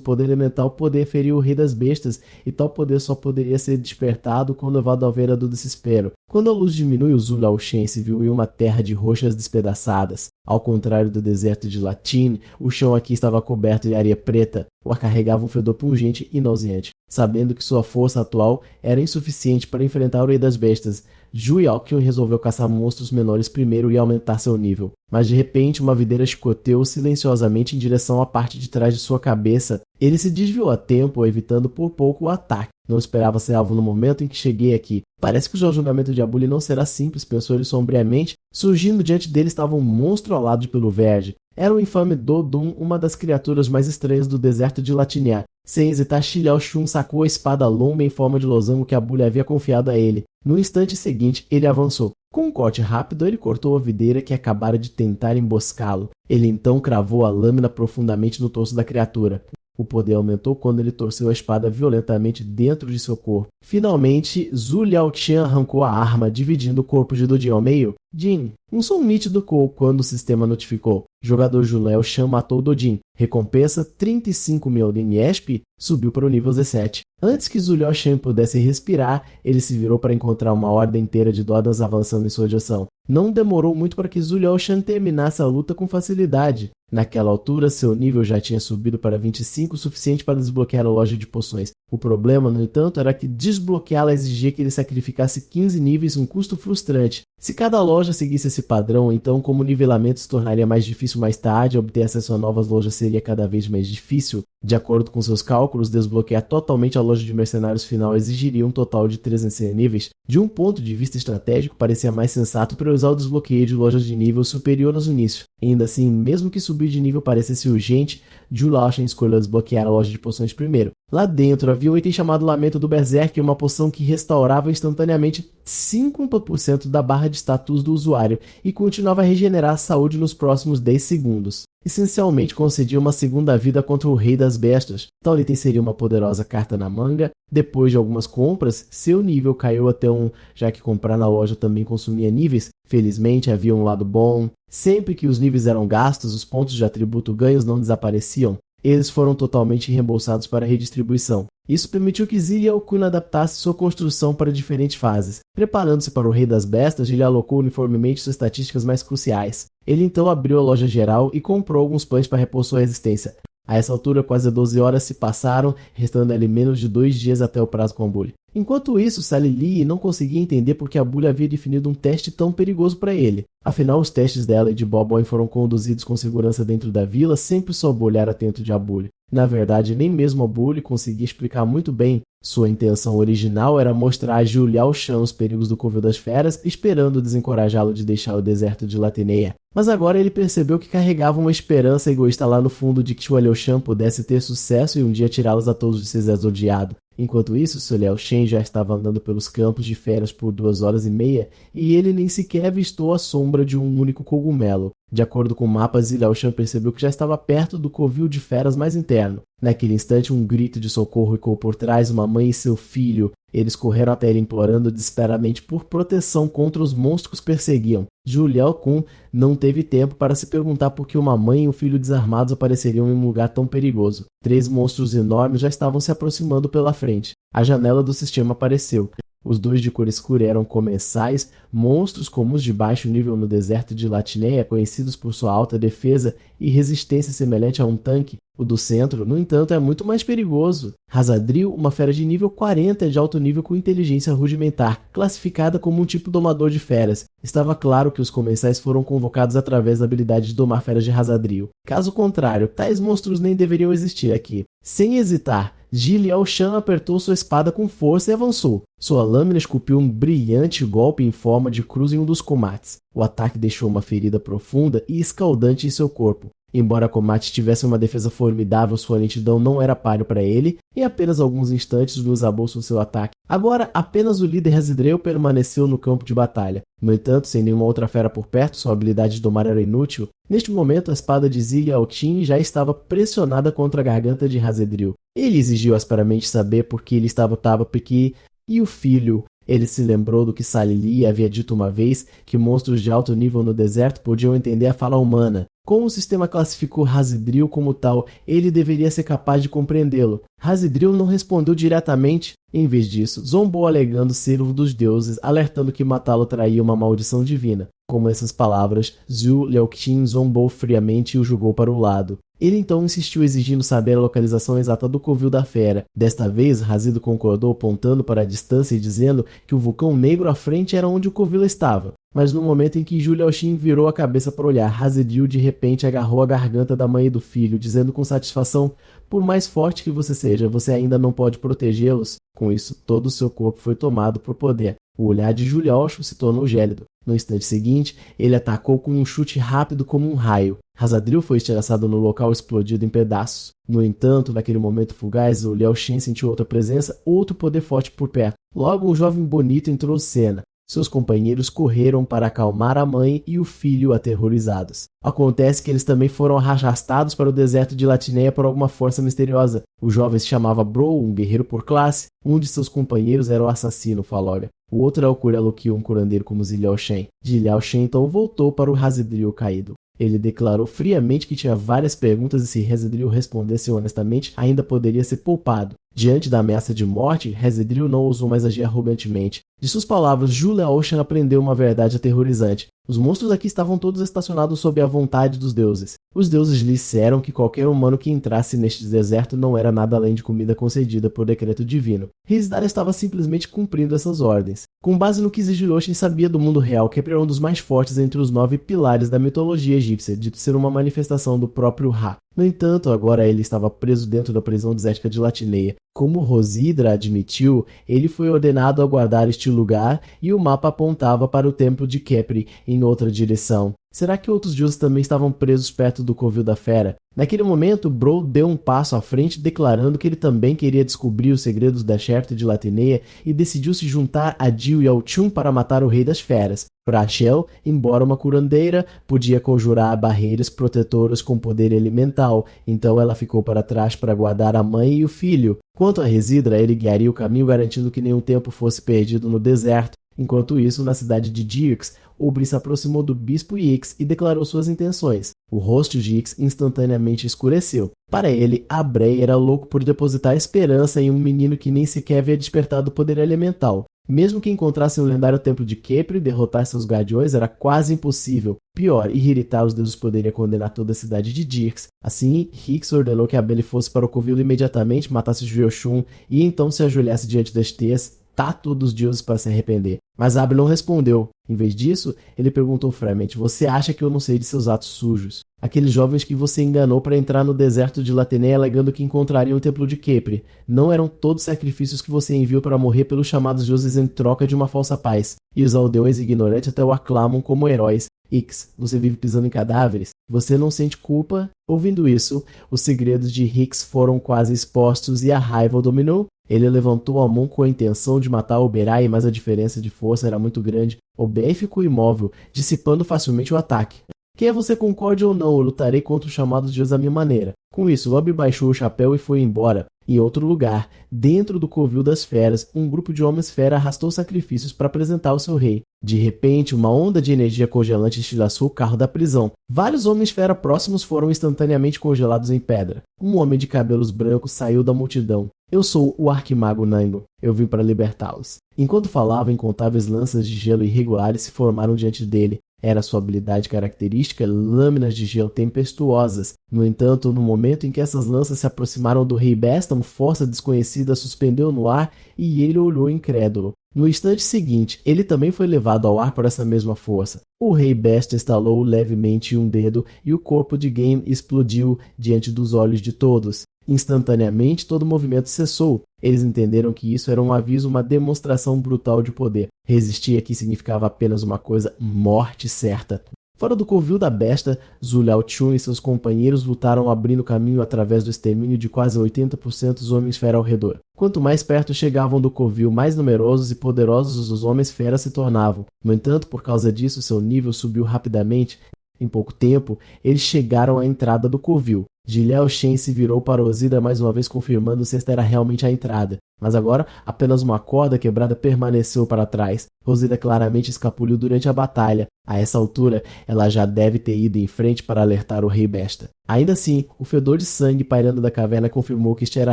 [SPEAKER 1] poder elemental poderia ferir o rei das bestas, e tal poder só poderia ser despertado quando levado à beira do desespero. Quando a luz diminuiu, Zhu Laoshan se viu em uma terra de rochas despedaçadas. Ao contrário do deserto de Latine, o chão aqui estava coberto de areia preta. O ar carregava um fedor pungente e nauseante. Sabendo que sua força atual era insuficiente para enfrentar o rei das bestas, Zhu Yaoqian resolveu caçar monstros menores primeiro e aumentar seu nível. Mas de repente, uma videira chicoteou silenciosamente em direção à parte de trás de sua cabeça. Ele se desviou a tempo, evitando por pouco o ataque. Não esperava ser alvo no momento em que cheguei aqui. Parece que o julgamento de Abule não será simples, pensou ele sombriamente. Surgindo diante dele estava um monstro alado de pelo verde. Era o infame Dodum, uma das criaturas mais estranhas do deserto de Latineia. Sem hesitar, Shi Liaoshun sacou a espada longa em forma de losango que Abule havia confiado a ele. No instante seguinte, ele avançou. Com um corte rápido, ele cortou a videira que acabara de tentar emboscá-lo. Ele então cravou a lâmina profundamente no torso da criatura. O poder aumentou quando ele torceu a espada violentamente dentro de seu corpo. Finalmente, Zhu Liaoqian arrancou a arma, dividindo o corpo de Dodin ao meio. Jin. Um som nítido ecoou quando o sistema notificou. Jogador Zhu Liaoshan matou Dodin. Recompensa 35.000 Niesp, subiu para o nível 17. Antes que Zhu Liaoshan pudesse respirar, ele se virou para encontrar uma horda inteira de Dodans avançando em sua direção. Não demorou muito para que Zhu Liaoshan terminasse a luta com facilidade. Naquela altura, seu nível já tinha subido para 25, o suficiente para desbloquear a loja de poções. O problema, no entanto, era que desbloqueá-la exigia que ele sacrificasse 15 níveis, um custo frustrante. Se cada loja seguisse esse padrão, então como o nivelamento se tornaria mais difícil mais tarde, obter acesso a novas lojas seria cada vez mais difícil. De acordo com seus cálculos, desbloquear totalmente a loja de mercenários final exigiria um total de 300 níveis. De um ponto de vista estratégico, parecia mais sensato priorizar o desbloqueio de lojas de nível superior no início. Ainda assim, mesmo que subir de nível parecesse urgente, Zhu Laochen escolheu desbloquear a loja de poções primeiro. Lá dentro havia um item chamado Lamento do Berserk, uma poção que restaurava instantaneamente 50% da barra de status do usuário e continuava a regenerar a saúde nos próximos 10 segundos. Essencialmente concedia uma segunda vida contra o Rei das Bestas. Tal item seria uma poderosa carta na manga. Depois de algumas compras, seu nível caiu até já que comprar na loja também consumia níveis. Felizmente havia um lado bom. Sempre que os níveis eram gastos, os pontos de atributo ganhos não desapareciam. Eles foram totalmente reembolsados para redistribuição. Isso permitiu que Zileal Kun adaptasse sua construção para diferentes fases. Preparando-se para o Rei das Bestas, ele alocou uniformemente suas estatísticas mais cruciais. Ele então abriu a loja geral e comprou alguns pães para repor sua resistência. A essa altura, quase 12 horas se passaram, restando ali menos de 2 dias até o prazo com a Bully. Enquanto isso, Sally Lee não conseguia entender por que a Bully havia definido um teste tão perigoso para ele. Afinal, os testes dela e de Boboin foram conduzidos com segurança dentro da vila, sempre sob o olhar atento de Abully. Na verdade, nem mesmo Abully conseguia explicar muito bem. Sua intenção original era mostrar a Zhu Liaoshan os perigos do Covil das Feras, esperando desencorajá-lo de deixar o deserto de Latineia. Mas agora ele percebeu que carregava uma esperança egoísta lá no fundo de que Zhu Liaoshan pudesse ter sucesso e um dia tirá-los a todos de seu exodiado. Enquanto isso, Zhu Liaoshan já estava andando pelos campos de férias por 2 horas e meia e ele nem sequer avistou a sombra de um único cogumelo. De acordo com o mapa, Zhu Liaoshan percebeu que já estava perto do covil de feras mais interno. Naquele instante, um grito de socorro ecoou por trás, uma mãe e seu filho. Eles correram até ele implorando desesperadamente por proteção contra os monstros que perseguiam. Zhu Liaokun não teve tempo para se perguntar por que uma mãe e um filho desarmados apareceriam em um lugar tão perigoso. 3 monstros enormes já estavam se aproximando pela frente. A janela do sistema apareceu. Os 2 de cor escura eram comensais, monstros comuns de baixo nível no deserto de Latineia, conhecidos por sua alta defesa e resistência semelhante a um tanque. O do centro, no entanto, é muito mais perigoso. Hazadril, uma fera de nível 40 de alto nível com inteligência rudimentar, classificada como um tipo domador de feras. Estava claro que os comensais foram convocados através da habilidade de domar feras de Hazadril. Caso contrário, tais monstros nem deveriam existir aqui. Sem hesitar, Zhu Liaoshan apertou sua espada com força e avançou. Sua lâmina esculpiu um brilhante golpe em forma de cruz em um dos combates. O ataque deixou uma ferida profunda e escaldante em seu corpo. Embora Komati tivesse uma defesa formidável, sua lentidão não era páreo para ele. Em apenas alguns instantes, desabou seu ataque. Agora, apenas o líder Hazadril permaneceu no campo de batalha. No entanto, sem nenhuma outra fera por perto, sua habilidade de domar era inútil. Neste momento, a espada de Zileal Kun já estava pressionada contra a garganta de Hazadril. Ele exigiu asperamente saber por que ele estava pique. E o filho? Ele se lembrou do que Sally Lee havia dito uma vez, que monstros de alto nível no deserto podiam entender a fala humana. Como o sistema classificou Hazadril como tal, ele deveria ser capaz de compreendê-lo. Hazadril não respondeu diretamente. Em vez disso, zombou alegando ser um dos deuses, alertando que matá-lo traria uma maldição divina. Com essas palavras, Zhu Liaokun zombou friamente e o jogou para o lado. Ele então insistiu exigindo saber a localização exata do covil da fera. Desta vez, Hazid concordou apontando para a distância e dizendo que o vulcão negro à frente era onde o covil estava. Mas no momento em que Zhu Liaoshan virou a cabeça para olhar, Hazadril de repente agarrou a garganta da mãe e do filho, dizendo com satisfação: "Por mais forte que você seja, você ainda não pode protegê-los." Com isso, todo o seu corpo foi tomado por poder. O olhar de Zhu Liaoshan se tornou gélido. No instante seguinte, ele atacou com um chute rápido como um raio. Hazadril foi estilhaçado no local explodido em pedaços. No entanto, naquele momento fugaz, o Liaoshan sentiu outra presença, outro poder forte por perto. Logo, um jovem bonito entrou em cena. Seus companheiros correram para acalmar a mãe e o filho aterrorizados. Acontece que eles também foram arrastados para o deserto de Latineia por alguma força misteriosa. O jovem se chamava Bro, um guerreiro por classe. Um de seus companheiros era o assassino, Falória. O outro é o Kurelukil, um curandeiro como Zhu Liaoshan. Zhu Liaoshan então voltou para o Hazadril caído. Ele declarou friamente que tinha várias perguntas e se Hazadril respondesse honestamente, ainda poderia ser poupado. Diante da ameaça de morte, Hazadril não ousou mais agir arrogantemente. De suas palavras, Zhu Liaoshan aprendeu uma verdade aterrorizante. Os monstros aqui estavam todos estacionados sob a vontade dos deuses. Os deuses lhe disseram que qualquer humano que entrasse neste deserto não era nada além de comida concedida por decreto divino. Rizdar estava simplesmente cumprindo essas ordens. Com base no que Zhu Liaoshan sabia do mundo real, Kepler era um dos mais fortes entre os 9 pilares da mitologia egípcia, dito ser uma manifestação do próprio Ra. No entanto, agora ele estava preso dentro da prisão desértica de Latineia. Como Rosidra admitiu, ele foi ordenado a guardar este lugar e o mapa apontava para o templo de Khepri em outra direção. Será que outros deuses também estavam presos perto do Covil da Fera? Naquele momento, Bro deu um passo à frente, declarando que ele também queria descobrir os segredos da Sherta de Latineia e decidiu se juntar a Jill e ao Chum para matar o Rei das Feras. Para Shell, embora uma curandeira, podia conjurar barreiras protetoras com poder elemental, então ela ficou para trás para guardar a mãe e o filho. Quanto a Residra, ele guiaria o caminho garantindo que nenhum tempo fosse perdido no deserto. Enquanto isso, na cidade de Dirks, Ubri se aproximou do bispo Ix e declarou suas intenções. O rosto de Ix instantaneamente escureceu. Para ele, Abrei era louco por depositar esperança em um menino que nem sequer havia despertado o poder elemental. Mesmo que encontrasse o lendário templo de Khepri e derrotasse seus guardiões, era quase impossível. Pior, irritar os deuses poderia condenar toda a cidade de Dirks. Assim, Hix ordenou que Abele fosse para o Covil imediatamente, matasse Juoshun e então se ajoelhasse diante das teias, todos os deuses para se arrepender. Mas Abe não respondeu. Em vez disso, ele perguntou friamente: você acha que eu não sei de seus atos sujos? Aqueles jovens que você enganou para entrar no deserto de Latineia alegando que encontrariam o templo de Khepri, não eram todos sacrifícios que você enviou para morrer pelos chamados deuses em troca de uma falsa paz, e os aldeões ignorantes até o aclamam como heróis. Ix, você vive pisando em cadáveres? Você não sente culpa? Ouvindo isso, os segredos de Hix foram quase expostos e a raiva o dominou. Ele levantou a mão com a intenção de matar Oberai, mas a diferença de força era muito grande. Oberai ficou imóvel, dissipando facilmente o ataque. Quer você concorde ou não, eu lutarei contra os chamados deuses à minha maneira. Com isso, Lob baixou o chapéu e foi embora. Em outro lugar, dentro do Covil das Feras, um grupo de homens-fera arrastou sacrifícios para apresentar ao seu rei. De repente, uma onda de energia congelante estilhaçou o carro da prisão. Vários homens-fera próximos foram instantaneamente congelados em pedra. Um homem de cabelos brancos saiu da multidão. Eu sou o Arquimago Nango. Eu vim para libertá-los. Enquanto falava, incontáveis lanças de gelo irregulares se formaram diante dele. Era sua habilidade característica, lâminas de gelo tempestuosas. No entanto, no momento em que essas lanças se aproximaram do rei Besta, uma força desconhecida suspendeu no ar e ele olhou incrédulo. No instante seguinte, ele também foi levado ao ar por essa mesma força. O rei Besta estalou levemente um dedo e o corpo de Game explodiu diante dos olhos de todos. Instantaneamente, todo o movimento cessou. Eles entenderam que isso era um aviso, uma demonstração brutal de poder. Resistir aqui significava apenas uma coisa: morte certa. Fora do Covil da Besta, Zhu Liaochun e seus companheiros lutaram abrindo caminho através do extermínio de quase 80% dos homens-fera ao redor. Quanto mais perto chegavam do Covil, mais numerosos e poderosos os homens-fera se tornavam. No entanto, por causa disso, seu nível subiu rapidamente. Em pouco tempo, eles chegaram à entrada do Covil. Liao Shen se virou para Ozira mais uma vez, confirmando se esta era realmente a entrada. Mas agora, apenas uma corda quebrada permaneceu para trás. Ozira claramente escapuliu durante a batalha. A essa altura, ela já deve ter ido em frente para alertar o rei Besta. Ainda assim, o fedor de sangue pairando da caverna confirmou que este era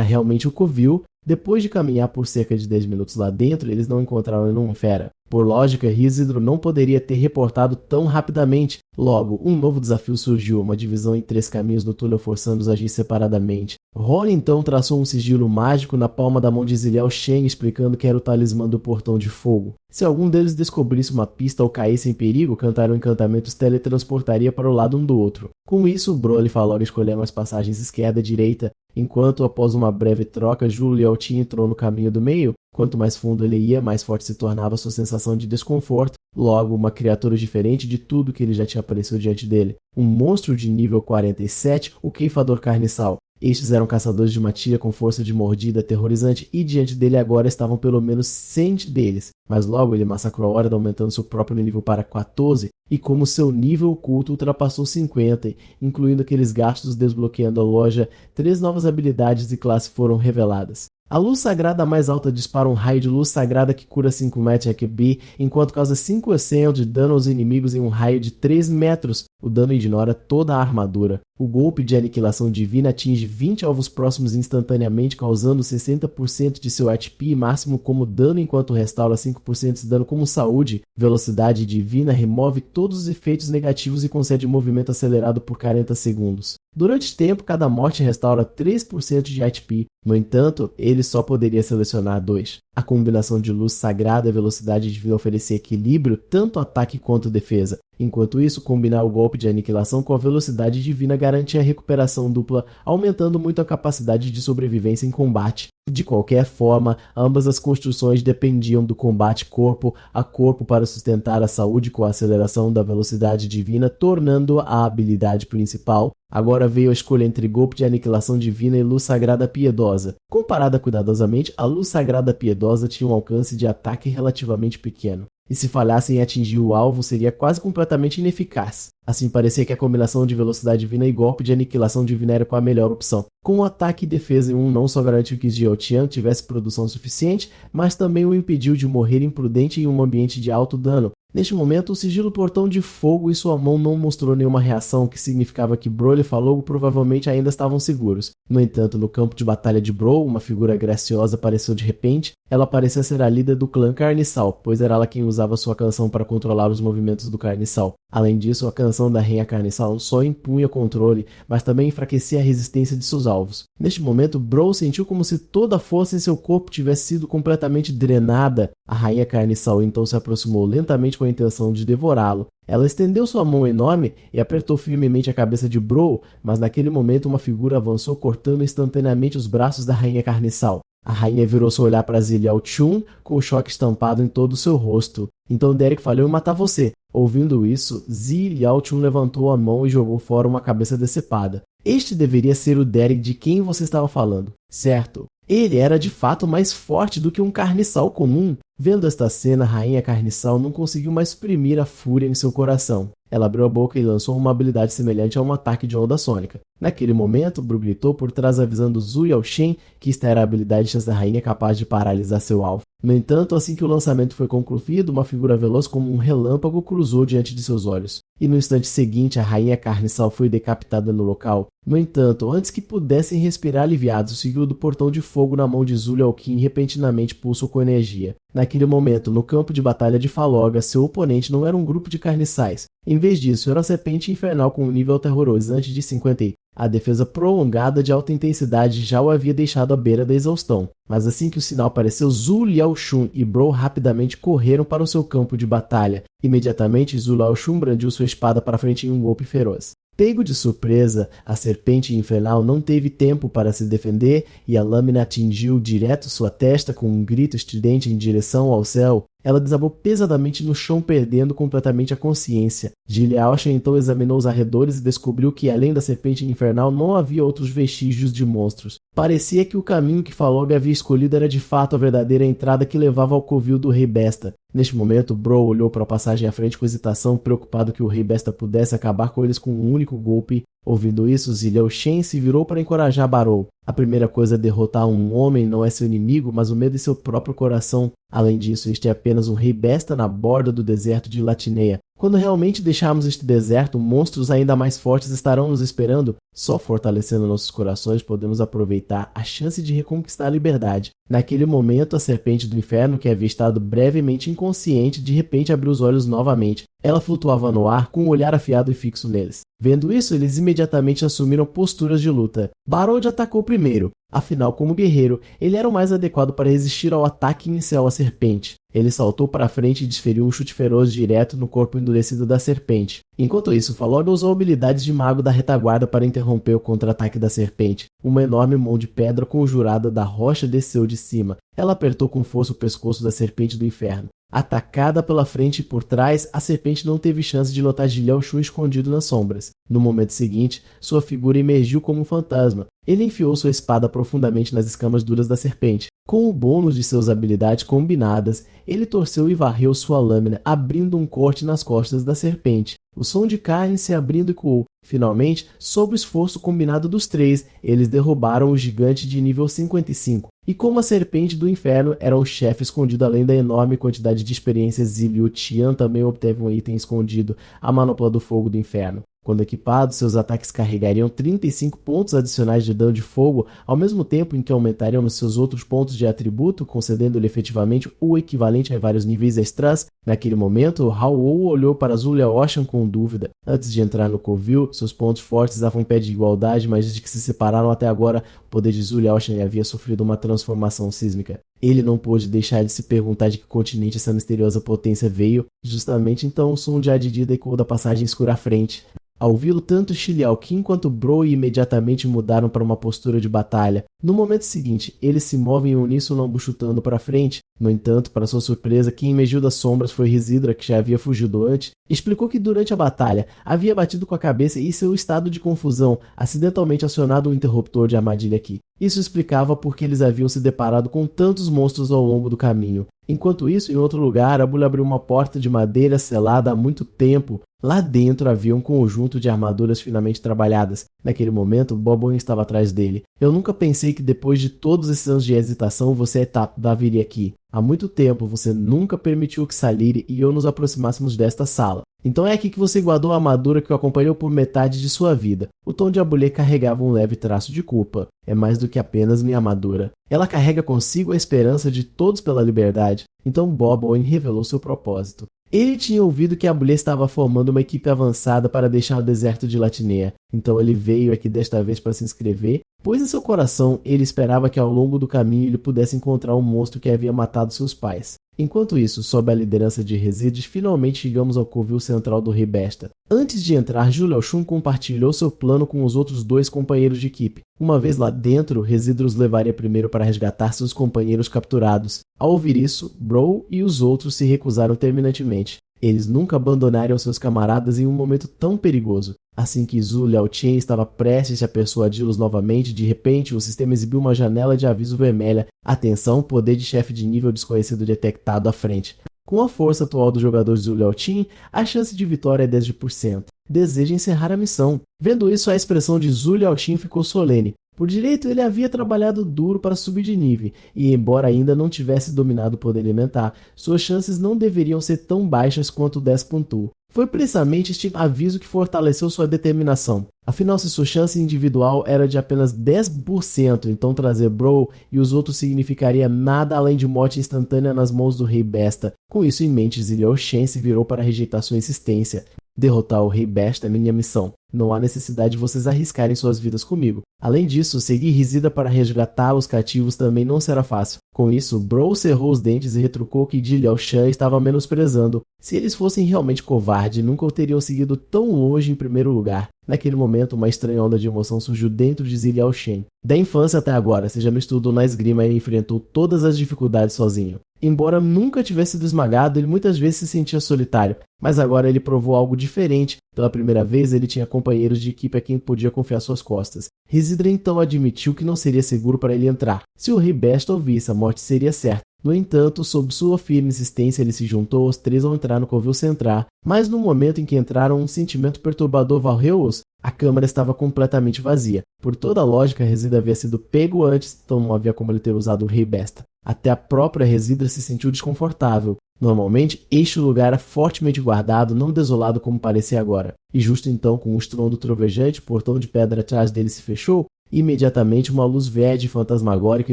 [SPEAKER 1] realmente o Covil. Depois de caminhar por cerca de 10 minutos lá dentro, eles não encontraram nenhuma fera. Por lógica, Isidro não poderia ter reportado tão rapidamente. Logo, um novo desafio surgiu, uma divisão em 3 caminhos no túnel forçando-os a agir separadamente. Rory então traçou um sigilo mágico na palma da mão de Liao Shen, explicando que era o talismã do portão de fogo. Se algum deles descobrisse uma pista ou caísse em perigo, cantar o encantamento os teletransportaria para o lado um do outro. Com isso, Broly e Falor escolheram as passagens esquerda e direita, enquanto, após uma breve troca, Zhu Liaoqin entrou no caminho do meio. Quanto mais fundo ele ia, mais forte se tornava sua sensação de desconforto. Logo, uma criatura diferente de tudo que ele já tinha aparecido diante dele. Um monstro de nível 47, o Keifador Carniçal. Estes eram caçadores de matilha com força de mordida aterrorizante e diante dele agora estavam pelo menos 100 deles. Mas logo ele massacrou a Horda, aumentando seu próprio nível para 14 e como seu nível oculto ultrapassou 50, incluindo aqueles gastos desbloqueando a loja, 3 novas habilidades e classes foram reveladas. A luz sagrada mais alta dispara um raio de luz sagrada que cura 5 Magic B, enquanto causa 5% de dano aos inimigos em um raio de 3 metros. O dano ignora toda a armadura. O golpe de aniquilação divina atinge 20 alvos próximos instantaneamente, causando 60% de seu HP máximo como dano, enquanto restaura 5% de dano como saúde. Velocidade divina remove todos os efeitos negativos e concede movimento acelerado por 40 segundos. Durante o tempo, cada morte restaura 3% de HP. No entanto, ele só poderia selecionar 2. A combinação de luz sagrada e velocidade devia oferecer equilíbrio tanto ataque quanto defesa. Enquanto isso, combinar o golpe de aniquilação com a velocidade divina garantia a recuperação dupla, aumentando muito a capacidade de sobrevivência em combate. De qualquer forma, ambas as construções dependiam do combate corpo a corpo para sustentar a saúde com a aceleração da velocidade divina, tornando a habilidade principal. Agora veio a escolha entre golpe de aniquilação divina e luz sagrada piedosa. Comparada cuidadosamente, a luz sagrada piedosa tinha um alcance de ataque relativamente pequeno, e se falhasse em atingir o alvo, seria quase completamente ineficaz. Assim, parecia que a combinação de velocidade divina e golpe de aniquilação divina era a melhor opção. Com o ataque e defesa em um, não só garantiu que Xiao Qian tivesse produção suficiente, mas também o impediu de morrer imprudente em um ambiente de alto dano. Neste momento, o sigilo portão de fogo em sua mão não mostrou nenhuma reação, o que significava que Broly e Falogo provavelmente ainda estavam seguros. No entanto, no campo de batalha de Broly, uma figura graciosa apareceu de repente. Ela parecia ser a líder do clã Carniçal, pois era ela quem usava sua canção para controlar os movimentos do Carniçal. Além disso, a canção da Rainha Carniçal não só impunha controle, mas também enfraquecia a resistência de seus alvos. Neste momento, Broly sentiu como se toda a força em seu corpo tivesse sido completamente drenada. A Rainha Carniçal então se aproximou lentamente com a intenção de devorá-lo. Ela estendeu sua mão enorme e apertou firmemente a cabeça de Broly, mas naquele momento uma figura avançou cortando instantaneamente os braços da Rainha Carniçal. A rainha virou seu olhar para Ziliao Chun com o choque estampado em todo o seu rosto. Então Derek falhou em matar você. Ouvindo isso, Ziliao Chun levantou a mão e jogou fora uma cabeça decepada. Este deveria ser o Derek de quem você estava falando, certo? Ele era de fato mais forte do que um carniçal comum. Vendo esta cena, a Rainha Carniçal não conseguiu mais suprimir a fúria em seu coração. Ela abriu a boca e lançou uma habilidade semelhante a um ataque de onda sônica. Naquele momento, Bru gritou por trás avisando Zhu Yaoshen que esta era a habilidade da rainha capaz de paralisar seu alvo. No entanto, assim que o lançamento foi concluído, uma figura veloz como um relâmpago cruzou diante de seus olhos. E no instante seguinte, a Rainha Carniçal foi decapitada no local. No entanto, antes que pudessem respirar aliviados, o sigilo do portão de fogo na mão de Zhu Yaoqin repentinamente pulsou com energia. Naquele momento, no campo de batalha de Faloga, seu oponente não era um grupo de carniçais. Em vez disso, era uma serpente infernal com um nível aterrorizante de 50. A defesa prolongada de alta intensidade já o havia deixado à beira da exaustão. Mas assim que o sinal apareceu, Zhu Liaoshun e Bro rapidamente correram para o seu campo de batalha. Imediatamente, Zhu Liaoshun brandiu sua espada para frente em um golpe feroz. Pego de surpresa, a serpente infernal não teve tempo para se defender e a lâmina atingiu direto sua testa com um grito estridente em direção ao céu. Ela desabou pesadamente no chão, perdendo completamente a consciência. Giliaosha então examinou os arredores e descobriu que, além da serpente infernal, não havia outros vestígios de monstros. Parecia que o caminho que Faloga havia escolhido era de fato a verdadeira entrada que levava ao covil do Rei Besta. Neste momento, Bro olhou para a passagem à frente com hesitação, preocupado que o Rei Besta pudesse acabar com eles com um único golpe. Ouvindo isso, Ziliao Shen se virou para encorajar Barou. A primeira coisa a derrotar um homem não é seu inimigo, mas o medo em seu próprio coração. Além disso, este é apenas um rei besta na borda do deserto de Latineia. Quando realmente deixarmos este deserto, monstros ainda mais fortes estarão nos esperando. Só fortalecendo nossos corações podemos aproveitar a chance de reconquistar a liberdade. Naquele momento, a serpente do inferno, que havia estado brevemente inconsciente, de repente abriu os olhos novamente. Ela flutuava no ar com um olhar afiado e fixo neles. Vendo isso, eles imediatamente assumiram posturas de luta. Barod atacou primeiro. Afinal, como guerreiro, ele era o mais adequado para resistir ao ataque inicial à serpente. Ele saltou para frente e desferiu um chute feroz direto no corpo endurecido da serpente. Enquanto isso, Faloga usou habilidades de mago da retaguarda para interromper o contra-ataque da serpente. Uma enorme mão de pedra conjurada da rocha desceu de cima. Ela apertou com força o pescoço da serpente do inferno. Atacada pela frente e por trás, a serpente não teve chance de notar Ziliao Shun escondido nas sombras. No momento seguinte, sua figura emergiu como um fantasma. Ele enfiou sua espada profundamente nas escamas duras da serpente. Com o bônus de suas habilidades combinadas, ele torceu e varreu sua lâmina, abrindo um corte nas costas da serpente. O som de carne se abrindo ecoou. Finalmente, sob o esforço combinado dos três, eles derrubaram o gigante de nível 55. E como a serpente do inferno era um chefe escondido além da enorme quantidade de experiências, Ziliu Tian também obteve um item escondido, a manopla do fogo do inferno. Quando equipados, seus ataques carregariam 35 pontos adicionais de dano de fogo, ao mesmo tempo em que aumentariam seus outros pontos de atributo, concedendo-lhe efetivamente o equivalente a vários níveis extras. Naquele momento, Hao olhou para Zulia Ocean com dúvida. Antes de entrar no covil, seus pontos fortes estavam em pé de igualdade, mas desde que se separaram até agora, o poder de Zulia Ocean havia sofrido uma transformação sísmica. Ele não pôde deixar de se perguntar de que continente essa misteriosa potência veio. Justamente então, o som de Adidida ecoou da passagem escura à frente. Ao ouvi-lo, tanto Liao Qin quanto Bro imediatamente mudaram para uma postura de batalha. No momento seguinte, eles se movem em uníssono chutando para frente. No entanto, para sua surpresa, quem emergiu das sombras foi Risidra, que já havia fugido antes. Explicou que durante a batalha havia batido com a cabeça e, em seu estado de confusão, acidentalmente acionado um interruptor de armadilha aqui. Isso explicava por que eles haviam se deparado com tantos monstros ao longo do caminho. Enquanto isso, em outro lugar, a Bulha abriu uma porta de madeira selada há muito tempo. Lá dentro havia um conjunto de armaduras finamente trabalhadas. Naquele momento, Bobon estava atrás dele. Eu nunca pensei que depois de todos esses anos de hesitação, você viria aqui. Há muito tempo, você nunca permitiu que Salire e eu nos aproximássemos desta sala. Então é aqui que você guardou a armadura que o acompanhou por metade de sua vida. O tom de Abulê carregava um leve traço de culpa. É mais do que apenas minha armadura. Ela carrega consigo a esperança de todos pela liberdade. Então Bob Owen revelou seu propósito. Ele tinha ouvido que Abulê estava formando uma equipe avançada para deixar o deserto de Latinea. Então ele veio aqui desta vez para se inscrever, pois em seu coração ele esperava que ao longo do caminho ele pudesse encontrar o monstro que havia matado seus pais. Enquanto isso, sob a liderança de Resides, finalmente chegamos ao covil central do Rei Besta. Antes de entrar, Zhu Shun compartilhou seu plano com os outros dois companheiros de equipe. Uma vez lá dentro, Resides os levaria primeiro para resgatar seus companheiros capturados. Ao ouvir isso, Bro e os outros se recusaram terminantemente. Eles nunca abandonariam seus camaradas em um momento tão perigoso. Assim que Zhu Liaotian estava prestes a persuadi-los novamente, de repente o sistema exibiu uma janela de aviso vermelha. Atenção, poder de chefe de nível desconhecido detectado à frente. Com a força atual do jogador Zhu Liaotian, a chance de vitória é 10%. Deseja encerrar a missão. Vendo isso, a expressão de Zhu Liaotian ficou solene. Por direito, ele havia trabalhado duro para subir de nível, e embora ainda não tivesse dominado o poder elementar, suas chances não deveriam ser tão baixas quanto 10%. Foi precisamente este aviso que fortaleceu sua determinação. Afinal, se sua chance individual era de apenas 10%, então trazer Bro e os outros significaria nada além de morte instantânea nas mãos do Rei Besta. Com isso em mente, Ziliao Shen se virou para rejeitar sua insistência. Derrotar o Rei Besta é minha missão. Não há necessidade de vocês arriscarem suas vidas comigo. Além disso, seguir Risida para resgatar os cativos também não será fácil. Com isso, Bro cerrou os dentes e retrucou que Liao Shan estava menosprezando. Se eles fossem realmente covardes, nunca o teriam seguido tão longe em primeiro lugar. Naquele momento, uma estranha onda de emoção surgiu dentro de Ziliao Shen. Da infância até agora, seja no estudo ou na esgrima, ele enfrentou todas as dificuldades sozinho. Embora nunca tivesse sido esmagado, ele muitas vezes se sentia solitário. Mas agora ele provou algo diferente. Pela primeira vez, ele tinha companheiros de equipe a quem podia confiar suas costas. Risidra então admitiu que não seria seguro para ele entrar. Se o Rei Besta ouvisse, a morte seria certa. No entanto, sob sua firme insistência, ele se juntou aos três ao entrar no covil central. Mas no momento em que entraram, um sentimento perturbador varreu-os. A câmara estava completamente vazia. Por toda a lógica, Risidra havia sido pego antes, então não havia como ele ter usado o Rei Besta. Até a própria Risidra se sentiu desconfortável. Normalmente, este lugar era fortemente guardado, não desolado como parecia agora. E justo então, com um estrondo trovejante, o portão de pedra atrás dele se fechou. Imediatamente, uma luz verde fantasmagórica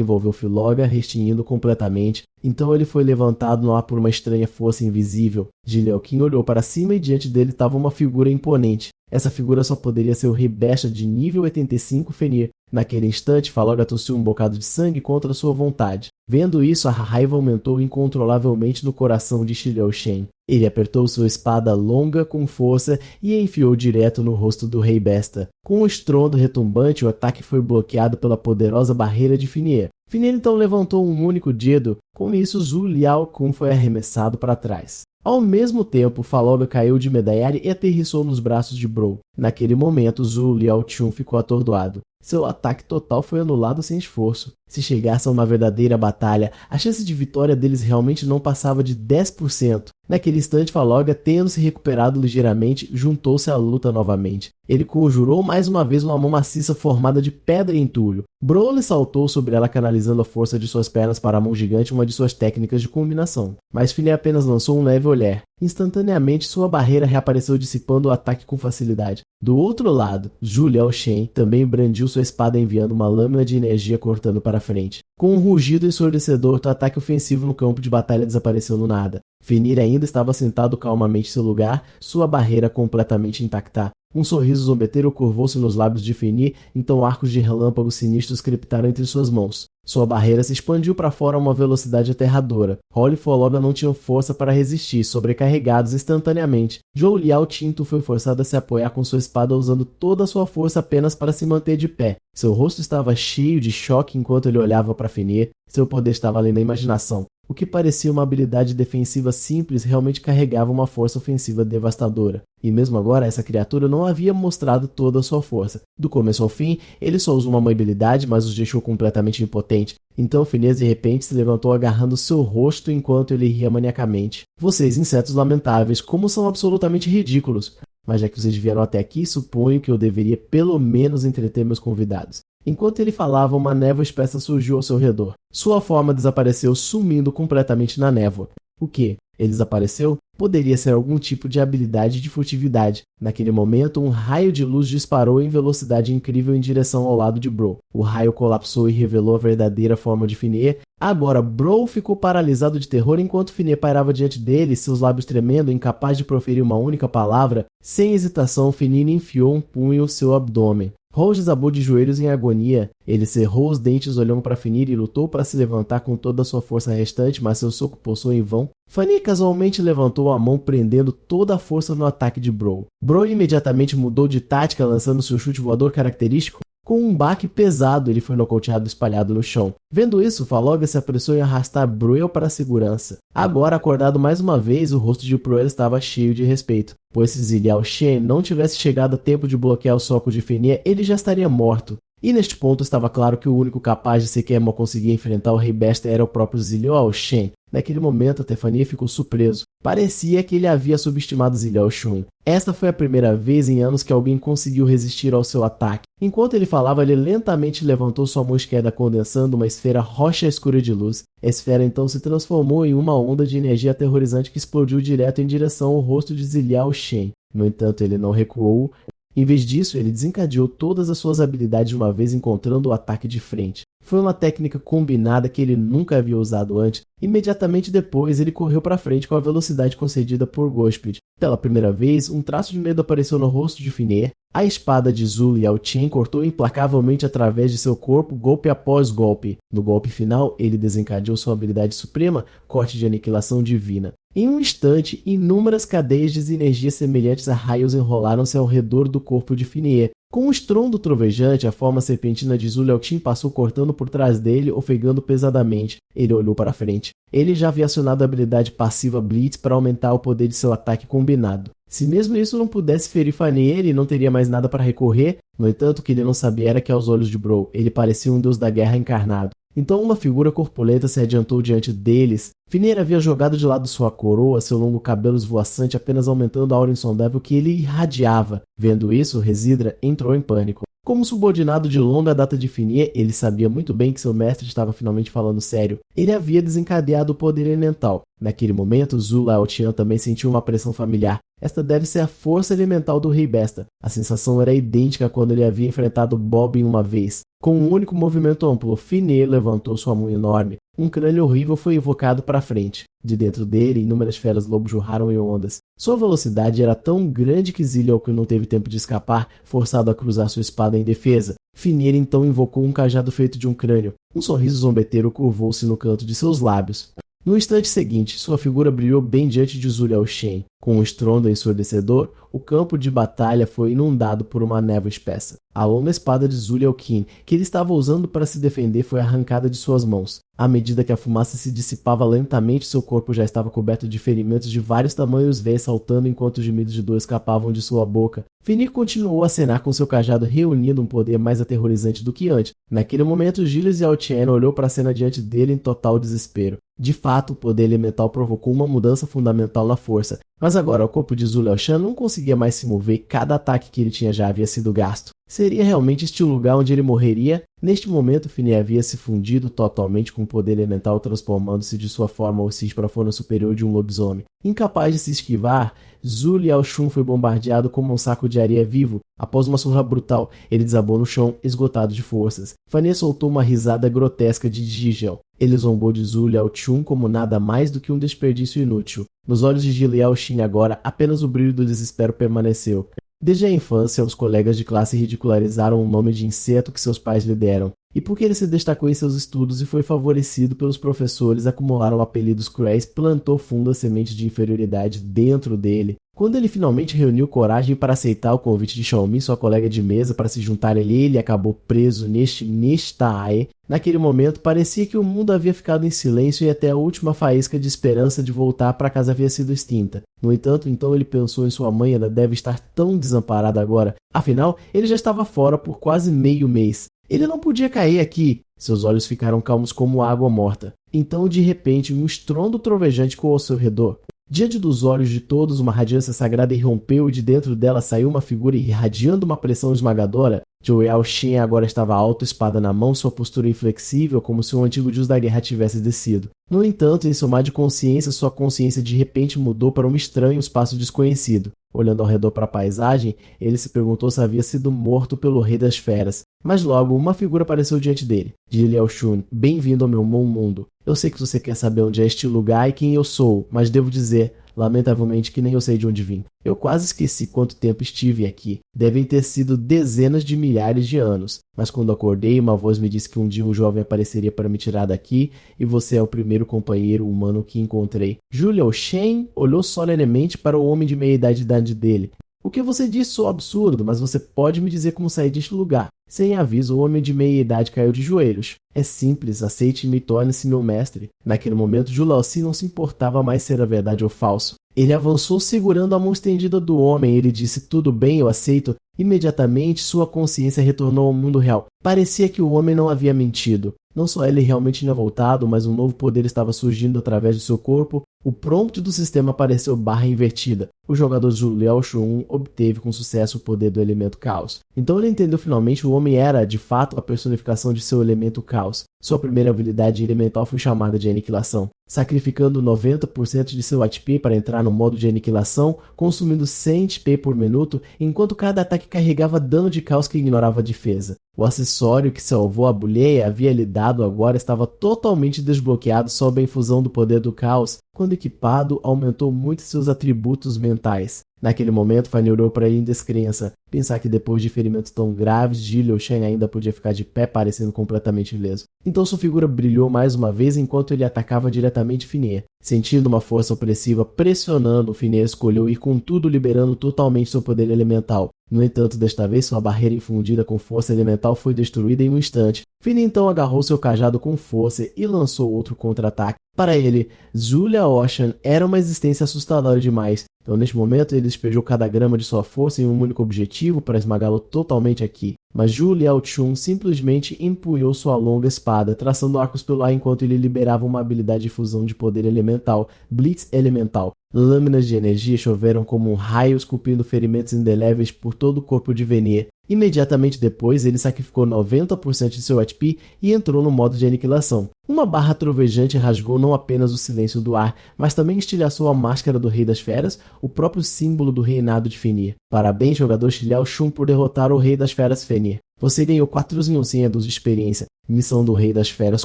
[SPEAKER 1] envolveu Filóga, restringindo completamente. Então ele foi levantado no ar por uma estranha força invisível. Liao Qin olhou para cima e diante dele estava uma figura imponente. Essa figura só poderia ser o Rei Besta de nível 85 Fenir. Naquele instante, Filóga tossiu um bocado de sangue contra sua vontade. Vendo isso, a raiva aumentou incontrolavelmente no coração de Liao Shen. Ele apertou sua espada longa com força e a enfiou direto no rosto do Rei Besta. Com um estrondo retumbante, o ataque foi bloqueado pela poderosa barreira de Fenir. Fenir então levantou um único dedo. Com isso, Zhu Liaokun foi arremessado para trás. Ao mesmo tempo, Filóga caiu de medalhar e aterrissou nos braços de Bro. Naquele momento, Zhu Liaochun ficou atordoado. Seu ataque total foi anulado sem esforço. Se chegasse a uma verdadeira batalha, a chance de vitória deles realmente não passava de 10%. Naquele instante, Filóga, tendo se recuperado ligeiramente, juntou-se à luta novamente. Ele conjurou mais uma vez uma mão maciça formada de pedra e entulho. Broly saltou sobre ela, canalizando a força de suas pernas para a mão gigante, uma de suas técnicas de combinação. Mas Fenir apenas lançou um leve olhar. Instantaneamente, sua barreira reapareceu dissipando o ataque com facilidade. Do outro lado, Zhu Liaoshen também brandiu sua espada enviando uma lâmina de energia cortando para frente. Com um rugido ensurdecedor, o ataque ofensivo no campo de batalha desapareceu no nada. Fenrir ainda estava sentado calmamente em seu lugar, sua barreira completamente intacta. Um sorriso zombeteiro curvou-se nos lábios de Fenrir, então arcos de relâmpagos sinistros crepitaram entre suas mãos. Sua barreira se expandiu para fora a uma velocidade aterradora. Hall e Foloba não tinham força para resistir, sobrecarregados instantaneamente. Zhou Liao Tinto foi forçado a se apoiar com sua espada usando toda a sua força apenas para se manter de pé. Seu rosto estava cheio de choque enquanto ele olhava para Fenrir. Seu poder estava além da imaginação. O que parecia uma habilidade defensiva simples realmente carregava uma força ofensiva devastadora. E mesmo agora, essa criatura não havia mostrado toda a sua força. Do começo ao fim, ele só usou uma habilidade, mas os deixou completamente impotente. Então Phineas de repente se levantou agarrando seu rosto enquanto ele ria maniacamente. Vocês, insetos lamentáveis, como são absolutamente ridículos! Mas já que vocês vieram até aqui, suponho que eu deveria pelo menos entreter meus convidados. Enquanto ele falava, uma névoa espessa surgiu ao seu redor. Sua forma desapareceu, sumindo completamente na névoa. O que? Ele desapareceu? Poderia ser algum tipo de habilidade de furtividade. Naquele momento, um raio de luz disparou em velocidade incrível em direção ao lado de Bro. O raio colapsou e revelou a verdadeira forma de Fenrir. Agora, Bro ficou paralisado de terror enquanto Fenrir pairava diante dele, seus lábios tremendo, incapaz de proferir uma única palavra. Sem hesitação, Fenrir enfiou um punho em seu abdômen. Hall desabou de joelhos em agonia. Ele cerrou os dentes olhando para Fenrir e lutou para se levantar com toda a sua força restante, mas seu soco pousou em vão. Fenrir casualmente levantou a mão, prendendo toda a força no ataque de Bro. Bro imediatamente mudou de tática, lançando seu chute voador característico. Com um baque pesado, ele foi nocauteado espalhado no chão. Vendo isso, Faloga se apressou em arrastar Bruel para a segurança. Agora, acordado mais uma vez, o rosto de Bruel estava cheio de respeito. Pois se Zhu Liaoshen não tivesse chegado a tempo de bloquear o soco de Fenrir, ele já estaria morto. E neste ponto estava claro que o único capaz de sequer mal conseguir enfrentar o Rei Besta era o próprio Zhu Liaoshen. Naquele momento, Tefania ficou surpreso. Parecia que ele havia subestimado Zhu Liaoshen. Esta foi a primeira vez em anos que alguém conseguiu resistir ao seu ataque. Enquanto ele falava, ele lentamente levantou sua mão esquerda, condensando uma esfera roxa escura de luz. A esfera então se transformou em uma onda de energia aterrorizante que explodiu direto em direção ao rosto de Zhu Liaoshen. No entanto, ele não recuou. Em vez disso, ele desencadeou todas as suas habilidades de uma vez, encontrando o ataque de frente. Foi uma técnica combinada que ele nunca havia usado antes. Imediatamente depois, ele correu para frente com a velocidade concedida por Gospid. Pela primeira vez, um traço de medo apareceu no rosto de Fenrir. A espada de Zhu Liaoshen cortou implacavelmente através de seu corpo, golpe após golpe. No golpe final, ele desencadeou sua habilidade suprema, corte de aniquilação divina. Em um instante, inúmeras cadeias de energia semelhantes a raios enrolaram-se ao redor do corpo de Fenrir. Com um estrondo trovejante, a forma serpentina de Zhu Liaoshen passou cortando por trás dele, ofegando pesadamente. Ele olhou para frente. Ele já havia acionado a habilidade passiva Blitz para aumentar o poder de seu ataque combinado. Se mesmo isso não pudesse ferir Fenrir, ele não teria mais nada para recorrer. No entanto, o que ele não sabia era que aos olhos de Bro, ele parecia um deus da guerra encarnado. Então uma figura corpulenta se adiantou diante deles. Fenrir havia jogado de lado sua coroa, seu longo cabelo esvoaçante apenas aumentando a aura insondável que ele irradiava. Vendo isso, Residra entrou em pânico. Como subordinado de longa data de Fenrir, ele sabia muito bem que seu mestre estava finalmente falando sério. Ele havia desencadeado o poder elemental. Naquele momento, Zhu Liaoshen também sentiu uma pressão familiar. Esta deve ser a força elemental do Rei Besta. A sensação era idêntica quando ele havia enfrentado Bobbin uma vez. Com um único movimento amplo, Fenrir levantou sua mão enorme. Um crânio horrível foi invocado para frente. De dentro dele, inúmeras feras lobo jorraram em ondas. Sua velocidade era tão grande que Zhu Liaoshen não teve tempo de escapar, forçado a cruzar sua espada em defesa. Fenrir então invocou um cajado feito de um crânio. Um sorriso zombeteiro curvou-se no canto de seus lábios. No instante seguinte, sua figura brilhou bem diante de Zhu Liaoshen. Com um estrondo ensurdecedor, o campo de batalha foi inundado por uma névoa espessa. A longa espada de Zhu Liaoshen, que ele estava usando para se defender, foi arrancada de suas mãos. À medida que a fumaça se dissipava lentamente, seu corpo já estava coberto de ferimentos de vários tamanhos, veias saltando enquanto os gemidos de dor escapavam de sua boca. Fenrir continuou a acenar com seu cajado, reunindo um poder mais aterrorizante do que antes. Naquele momento, Gilles Liaoshen olhou para a cena diante dele em total desespero. De fato, o poder elemental provocou uma mudança fundamental na força. Mas agora, o corpo de Zhu Liaoshen não conseguia mais se mover e cada ataque que ele tinha já havia sido gasto. Seria realmente este o lugar onde ele morreria? Neste momento, Fenrir havia se fundido totalmente com o poder elemental, transformando-se de sua forma hostis para a forma superior de um lobisomem. Incapaz de se esquivar, Zul Yao-Shun foi bombardeado como um saco de areia vivo. Após uma surra brutal, ele desabou no chão, esgotado de forças. Fenrir soltou uma risada grotesca de Jigel. Ele zombou de Zul Yao-Shun como nada mais do que um desperdício inútil. Nos olhos de Zul Yao-Shin agora, apenas o brilho do desespero permaneceu. Desde a infância, os colegas de classe ridicularizaram o nome de inseto que seus pais lhe deram. E porque ele se destacou em seus estudos e foi favorecido pelos professores, acumularam apelidos cruéis, plantou fundo a semente de inferioridade dentro dele. Quando ele finalmente reuniu coragem para aceitar o convite de Xiaomi, sua colega de mesa, para se juntar a ele, acabou preso neste Nishtae. Naquele momento, parecia que o mundo havia ficado em silêncio e até a última faísca de esperança de voltar para casa havia sido extinta. No entanto, então ele pensou em sua mãe, ela deve estar tão desamparada agora. Afinal, ele já estava fora por quase meio mês. Ele não podia cair aqui. Seus olhos ficaram calmos como água morta. Então, de repente, um estrondo trovejante coou ao seu redor. Diante dos olhos de todos, uma radiância sagrada irrompeu e de dentro dela saiu uma figura irradiando uma pressão esmagadora. Zhou Yao-Shin agora estava alto, espada na mão, sua postura inflexível, como se um antigo deus da guerra tivesse descido. No entanto, em seu mar de consciência, sua consciência de repente mudou para um estranho espaço desconhecido. Olhando ao redor para a paisagem, ele se perguntou se havia sido morto pelo Rei das Feras. Mas logo, uma figura apareceu diante dele. Zhou Yao-Shun, bem-vindo ao meu bom mundo. Eu sei que você quer saber onde é este lugar e quem eu sou, mas devo dizer, lamentavelmente, que nem eu sei de onde vim. Eu quase esqueci quanto tempo estive aqui. Devem ter sido dezenas de milhares de anos. Mas quando acordei, uma voz me disse que um dia um jovem apareceria para me tirar daqui, e você é o primeiro companheiro humano que encontrei. Zhou Yao-Shen olhou solenemente para o homem de meia-idade dele. O que você disse soa absurdo, mas você pode me dizer como sair deste lugar. Sem aviso, o homem de meia-idade caiu de joelhos. É simples, aceite-me e torne-se meu mestre. Naquele momento, Zhou Laozi não se importava mais ser a verdade ou falso. Ele avançou segurando a mão estendida do homem. Ele disse, tudo bem, eu aceito. Imediatamente, sua consciência retornou ao mundo real. Parecia que o homem não havia mentido. Não só ele realmente tinha voltado, mas um novo poder estava surgindo através de seu corpo. O prompt do sistema apareceu barra invertida. O jogador Zhou Yao-Shun obteve com sucesso o poder do elemento caos. Então ele entendeu finalmente o homem era, de fato, a personificação de seu elemento caos. Sua primeira habilidade elemental foi chamada de aniquilação, sacrificando 90% de seu HP para entrar no modo de aniquilação, consumindo 100 HP por minuto, enquanto cada ataque carregava dano de caos que ignorava a defesa. O acessório que salvou a Buleia havia lhe dado agora estava totalmente desbloqueado sob a infusão do poder do caos. Quando equipado, aumentou muito seus atributos mentais. Naquele momento, Fanny olhou para ele em descrença. Pensar que depois de ferimentos tão graves, Zhou Yao-Shen ainda podia ficar de pé, parecendo completamente ileso. Então sua figura brilhou mais uma vez enquanto ele atacava diretamente Fenrir. Sentindo uma força opressiva pressionando, Fenrir escolheu ir com tudo, liberando totalmente seu poder elemental. No entanto, desta vez, sua barreira infundida com força elemental foi destruída em um instante. Fenrir então agarrou seu cajado com força e lançou outro contra-ataque. Para ele, Zhou Yao-Shen era uma existência assustadora demais. Então, neste momento, ele despejou cada grama de sua força em um único objetivo para esmagá-lo totalmente aqui. Mas Zhou Yao-Shun simplesmente empunhou sua longa espada, traçando arcos pelo ar enquanto ele liberava uma habilidade de fusão de poder elemental, Blitz Elemental. Lâminas de energia choveram como um raio, esculpindo ferimentos indeléveis por todo o corpo de Fenrir. Imediatamente depois, ele sacrificou 90% de seu HP e entrou no modo de aniquilação. Uma barra trovejante rasgou não apenas o silêncio do ar, mas também estilhaçou a máscara do Rei das Feras, o próprio símbolo do reinado de Fenrir. Parabéns, jogador Zhou Yao-Shun, por derrotar o Rei das Feras Fenrir. Você ganhou 400 de experiência. Missão do Rei das Feras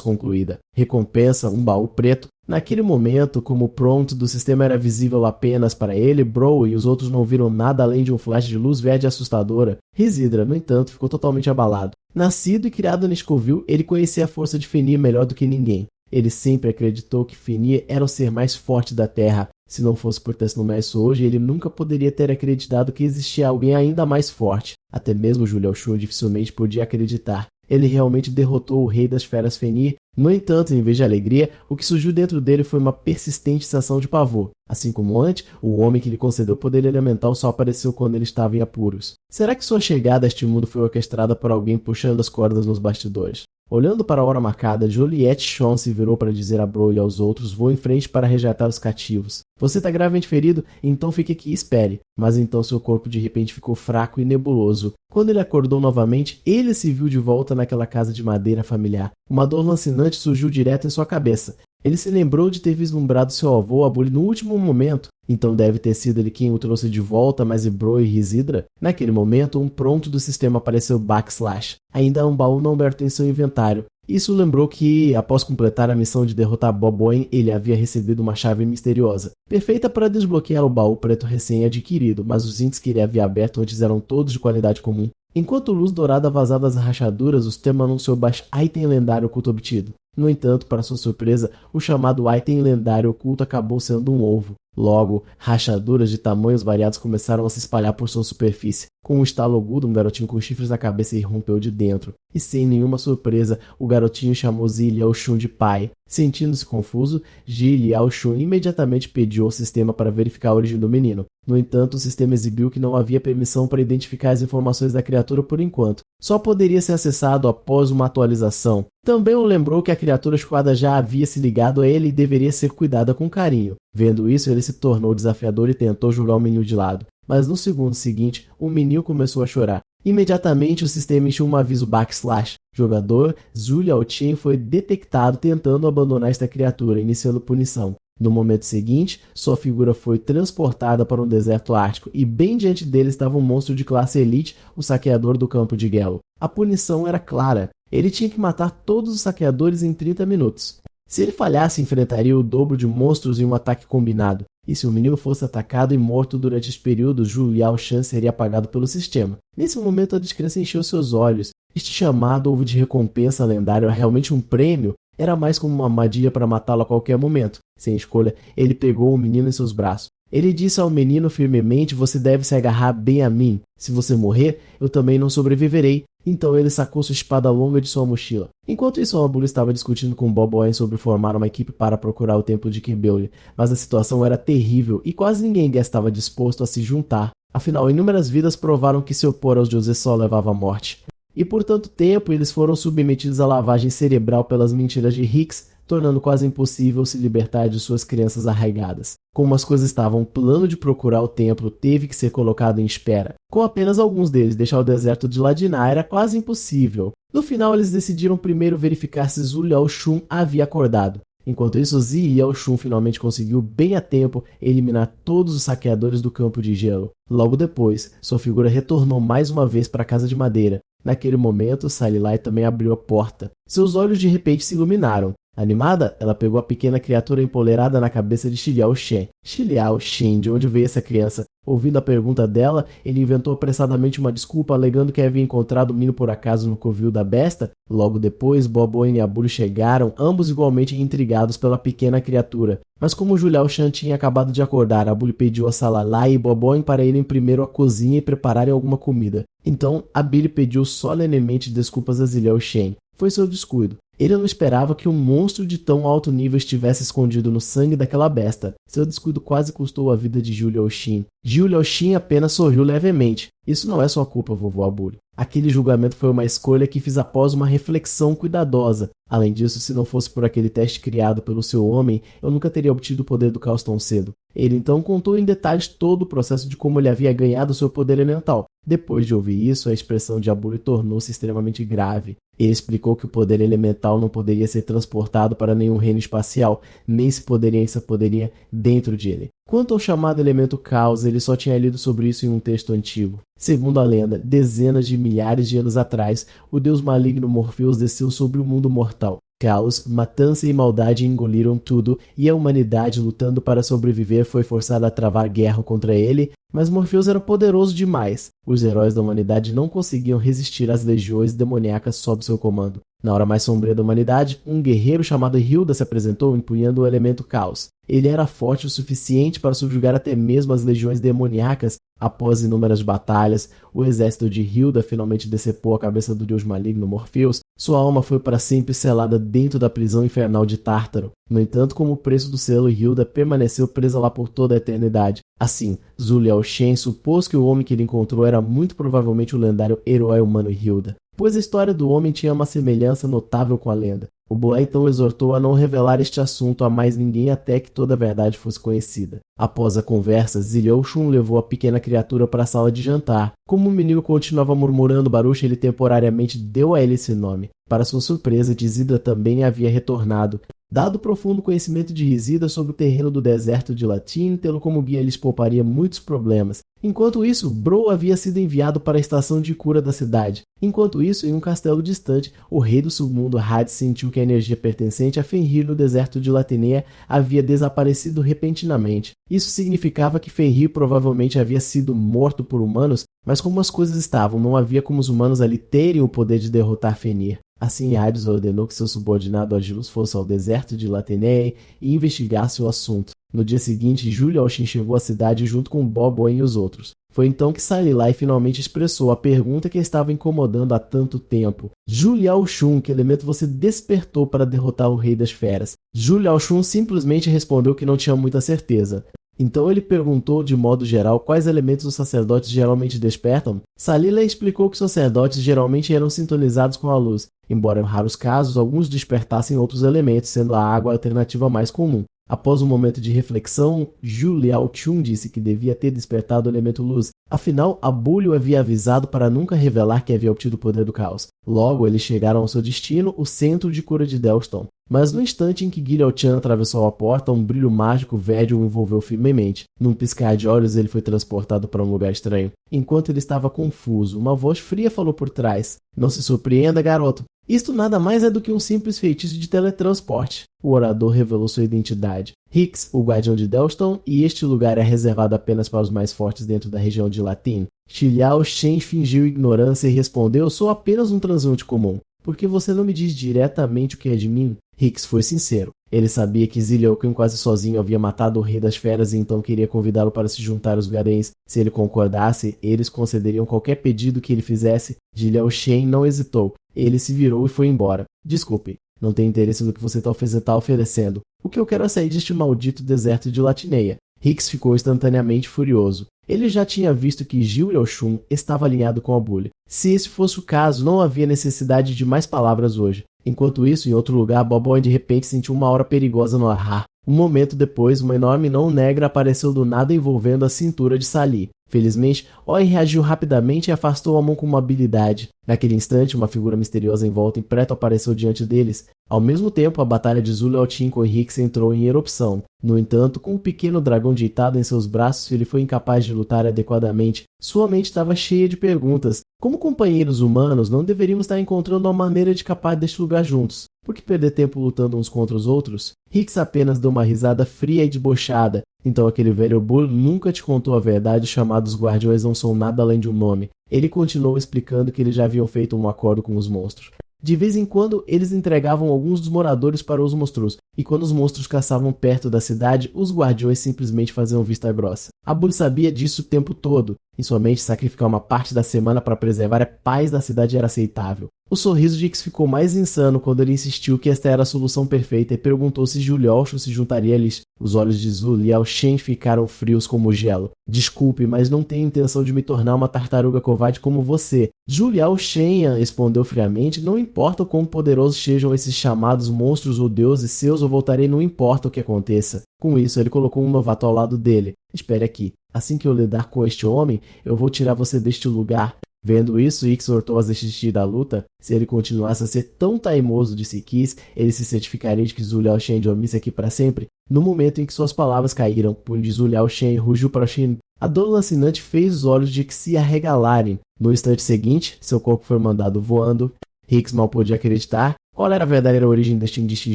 [SPEAKER 1] concluída. Recompensa, um baú preto. Naquele momento, como o prompt do sistema era visível apenas para ele, Bro e os outros não viram nada além de um flash de luz verde assustadora. Risidra, no entanto, ficou totalmente abalado. Nascido e criado em Scoville, ele conhecia a força de Fenrir melhor do que ninguém. Ele sempre acreditou que Fenrir era o ser mais forte da Terra. Se não fosse por ter sido mestre hoje, ele nunca poderia ter acreditado que existia alguém ainda mais forte. Até mesmo Zhou Yao-Shun dificilmente podia acreditar. Ele realmente derrotou o Rei das Feras Fenrir, No entanto, em vez de alegria, o que surgiu dentro dele foi uma persistente sensação de pavor. Assim como antes, o homem que lhe concedeu o poder elemental só apareceu quando ele estava em apuros. Será que sua chegada a este mundo foi orquestrada por alguém puxando as cordas nos bastidores? Olhando para a hora marcada, Juliette Shawn se virou para dizer a Bro e aos outros: vou em frente para resgatar os cativos. Você está gravemente ferido? Então fique aqui e espere. Mas então seu corpo de repente ficou fraco e nebuloso. Quando ele acordou novamente, ele se viu de volta naquela casa de madeira familiar. Uma dor lancinante surgiu direto em sua cabeça. Ele se lembrou de ter vislumbrado seu avô Abuli no último momento. Então deve ter sido ele quem o trouxe de volta, mas Bro e Risidra? Naquele momento, um pronto do sistema apareceu backslash. Ainda há um baú não aberto em seu inventário. Isso lembrou que, após completar a missão de derrotar Bob Owen, ele havia recebido uma chave misteriosa, perfeita para desbloquear o baú preto recém-adquirido, mas os itens que ele havia aberto antes eram todos de qualidade comum. Enquanto luz dourada vazava das rachaduras, o sistema anunciou baixo item lendário oculto obtido. No entanto, para sua surpresa, o chamado item lendário oculto acabou sendo um ovo. Logo, rachaduras de tamanhos variados começaram a se espalhar por sua superfície. Com um estalo agudo, um garotinho com chifres na cabeça irrompeu de dentro. E sem nenhuma surpresa, o garotinho chamou Ziliao Shun de pai. Sentindo-se confuso, Ziliao Shun imediatamente pediu ao sistema para verificar a origem do menino. No entanto, o sistema exibiu que não havia permissão para identificar as informações da criatura por enquanto. Só poderia ser acessado após uma atualização. Também o lembrou que a criatura esquadra já havia se ligado a ele e deveria ser cuidada com carinho. Vendo isso, ele se tornou desafiador e tentou jogar o menino de lado. Mas no segundo seguinte, o menino começou a chorar. Imediatamente, o sistema encheu um aviso backslash. Jogador Zhu Liaoqin foi detectado tentando abandonar esta criatura, iniciando punição. No momento seguinte, sua figura foi transportada para um deserto ártico e bem diante dele estava um monstro de classe elite, o saqueador do campo de Gelo. A punição era clara. Ele tinha que matar todos os saqueadores em 30 minutos. Se ele falhasse, enfrentaria o dobro de monstros em um ataque combinado. E se o menino fosse atacado e morto durante esse período, Zhu Liaoshan seria apagado pelo sistema. Nesse momento, a descrença encheu seus olhos. Este chamado ovo de recompensa lendário é realmente um prêmio? Era mais como uma armadilha para matá-lo a qualquer momento. Sem escolha, ele pegou o menino em seus braços. Ele disse ao menino firmemente: você deve se agarrar bem a mim. Se você morrer, eu também não sobreviverei. Então ele sacou sua espada longa de sua mochila. Enquanto isso, Abuli estava discutindo com Bob Owen sobre formar uma equipe para procurar o templo de Kebeuli, mas a situação era terrível e quase ninguém estava disposto a se juntar. Afinal, inúmeras vidas provaram que se opor aos deuses só levava à morte. E por tanto tempo, eles foram submetidos à lavagem cerebral pelas mentiras de Hicks, tornando quase impossível se libertar de suas crenças arraigadas. Como as coisas estavam, o plano de procurar o templo teve que ser colocado em espera. Com apenas alguns deles, deixar o deserto de Ladina era quase impossível. No final, eles decidiram primeiro verificar se Zhu Liaoshun havia acordado. Enquanto isso, Zi Liaoshun finalmente conseguiu bem a tempo eliminar todos os saqueadores do campo de gelo. Logo depois, sua figura retornou mais uma vez para a casa de madeira. Naquele momento, Salilai também abriu a porta. Seus olhos de repente se iluminaram. Animada, ela pegou a pequena criatura empoleirada na cabeça de Xiliao Shen. Xiliao Shen, de onde veio essa criança? Ouvindo a pergunta dela, ele inventou apressadamente uma desculpa, alegando que havia encontrado o menino por acaso no covil da besta. Logo depois, Bob Owen e Abuli chegaram, ambos igualmente intrigados pela pequena criatura. Mas como Juliao Shan tinha acabado de acordar, Abuli pediu a Salalai e Bob Owen para irem primeiro à cozinha e prepararem alguma comida. Então, Abuli pediu solenemente desculpas a Ziliao Shen. Foi seu descuido. Ele não esperava que um monstro de tão alto nível estivesse escondido no sangue daquela besta. Seu descuido quase custou a vida de Zhu Liaoxin. Zhu Liaoxin apenas sorriu levemente. Isso não é sua culpa, vovô Abuli. Aquele julgamento foi uma escolha que fiz após uma reflexão cuidadosa. Além disso, se não fosse por aquele teste criado pelo seu homem, eu nunca teria obtido o poder do caos tão cedo. Ele então contou em detalhes todo o processo de como ele havia ganhado seu poder elemental. Depois de ouvir isso, a expressão de Abuli tornou-se extremamente grave. Ele explicou que o poder elemental não poderia ser transportado para nenhum reino espacial, nem se poderia dentro de ele. Quanto ao chamado elemento caos, ele só tinha lido sobre isso em um texto antigo. Segundo a lenda, dezenas de milhares de anos atrás, o deus maligno Morpheus desceu sobre o mundo mortal. Caos, matança e maldade engoliram tudo, e a humanidade, lutando para sobreviver, foi forçada a travar guerra contra ele, mas Morpheus era poderoso demais. Os heróis da humanidade não conseguiam resistir às legiões demoníacas sob seu comando. Na hora mais sombria da humanidade, um guerreiro chamado Hilda se apresentou empunhando o elemento caos. Ele era forte o suficiente para subjugar até mesmo as legiões demoníacas, Após inúmeras batalhas, o exército de Hilda finalmente decepou a cabeça do deus maligno Morpheus. Sua alma foi para sempre selada dentro da prisão infernal de Tártaro. No entanto, como preço do selo, Hilda permaneceu presa lá por toda a eternidade. Assim, Zhu Liaoshen supôs que o homem que ele encontrou era muito provavelmente o lendário herói humano Hilda, pois a história do homem tinha uma semelhança notável com a lenda. O Boé então exortou a não revelar este assunto a mais ninguém até que toda a verdade fosse conhecida. Após a conversa, Ziliushun levou a pequena criatura para a sala de jantar. Como o menino continuava murmurando Baruch, ele temporariamente deu a ele esse nome. Para sua surpresa, Dizida também havia retornado. Dado o profundo conhecimento de Rizida sobre o terreno do deserto de Latin, tê-lo como guia lhes pouparia muitos problemas. Enquanto isso, Bro havia sido enviado para a estação de cura da cidade. Enquanto isso, em um castelo distante, o rei do submundo Had sentiu que a energia pertencente a Fenrir no deserto de Latineia havia desaparecido repentinamente. Isso significava que Fenrir provavelmente havia sido morto por humanos, mas como as coisas estavam, não havia como os humanos ali terem o poder de derrotar Fenrir. Assim, Hades ordenou que seu subordinado Agilus fosse ao deserto de Latineia e investigasse o assunto. No dia seguinte, Zhu Liaoshen chegou à cidade junto com Bob Owen e os outros. Foi então que Salilai finalmente expressou a pergunta que estava incomodando há tanto tempo. Zhu Liaoshun, que elemento você despertou para derrotar o Rei das Feras? Zhu Liaoshun simplesmente respondeu que não tinha muita certeza. Então ele perguntou de modo geral quais elementos os sacerdotes geralmente despertam. Salila explicou que os sacerdotes geralmente eram sintonizados com a luz, embora em raros casos alguns despertassem outros elementos, sendo a água a alternativa mais comum. Após um momento de reflexão, Zhu Liaochun disse que devia ter despertado o elemento luz. Afinal, Abulio havia avisado para nunca revelar que havia obtido o poder do caos. Logo, eles chegaram ao seu destino, o centro de cura de Delston. Mas no instante em que Guilhochan atravessou a porta, um brilho mágico velho o envolveu firmemente. Num piscar de olhos, ele foi transportado para um lugar estranho. Enquanto ele estava confuso, uma voz fria falou por trás. Não se surpreenda, garoto. Isto nada mais é do que um simples feitiço de teletransporte. O orador revelou sua identidade. Hicks, o guardião de Delston, e este lugar é reservado apenas para os mais fortes dentro da região de Latin. Liaoshen fingiu ignorância e respondeu: sou apenas um transeunte comum. Por que você não me diz diretamente o que é de mim? Hicks foi sincero. Ele sabia que Ziliushun quase sozinho havia matado o Rei das Feras e então queria convidá-lo para se juntar aos Garens. Se ele concordasse, eles concederiam qualquer pedido que ele fizesse. Liaoshen não hesitou. Ele se virou e foi embora. Desculpe, não tenho interesse no que você está oferecendo. O que eu quero é sair deste maldito deserto de Latineia. Hicks ficou instantaneamente furioso. Ele já tinha visto que Zhu Liaoshun estava alinhado com a Bully. Se esse fosse o caso, não havia necessidade de mais palavras hoje. Enquanto isso, em outro lugar, Bob Owen de repente sentiu uma aura perigosa no ar. Um momento depois, uma enorme mão negra apareceu do nada envolvendo a cintura de Sali. Felizmente, Owen reagiu rapidamente e afastou a mão com uma habilidade. Naquele instante, uma figura misteriosa envolta em preto apareceu diante deles. Ao mesmo tempo, a batalha de Zhu Liaochen com Hicks entrou em erupção. No entanto, com um pequeno dragão deitado em seus braços, ele foi incapaz de lutar adequadamente. Sua mente estava cheia de perguntas. Como companheiros humanos, não deveríamos estar encontrando uma maneira de escapar deste lugar juntos? Por que perder tempo lutando uns contra os outros? Hicks apenas deu uma risada fria e debochada. Então aquele velho burro nunca te contou a verdade, chamados guardiões não são nada além de um nome. Ele continuou explicando que eles já haviam feito um acordo com os monstros. De vez em quando, eles entregavam alguns dos moradores para os monstros, e quando os monstros caçavam perto da cidade, os guardiões simplesmente faziam vista grossa. Abul sabia disso o tempo todo. Em sua mente, sacrificar uma parte da semana para preservar a paz da cidade era aceitável. O sorriso de Hicks ficou mais insano quando ele insistiu que esta era a solução perfeita e perguntou se Zhu Liaoshun se juntaria a eles. Os olhos de Zhu Liaoshen ficaram frios como gelo. Desculpe, mas não tenho intenção de me tornar uma tartaruga covarde como você. Zhu Liaoshen respondeu friamente: não importa o quão poderosos sejam esses chamados monstros ou deuses seus, eu voltarei não importa o que aconteça. Com isso, ele colocou um novato ao lado dele. Espere aqui. Assim que eu lidar com este homem, eu vou tirar você deste lugar. Vendo isso, Hicks exortou a desistir da luta. Se ele continuasse a ser tão teimoso de se quis, ele se certificaria de que Zhu Liaoshen dormisse aqui para sempre. No momento em que suas palavras caíram, punho de Zhu Liaoshen rugiu para Shin. A dor lancinante fez os olhos de Hicks se arregalarem. No instante seguinte, seu corpo foi mandado voando. Hicks mal podia acreditar. Qual era a verdadeira origem deste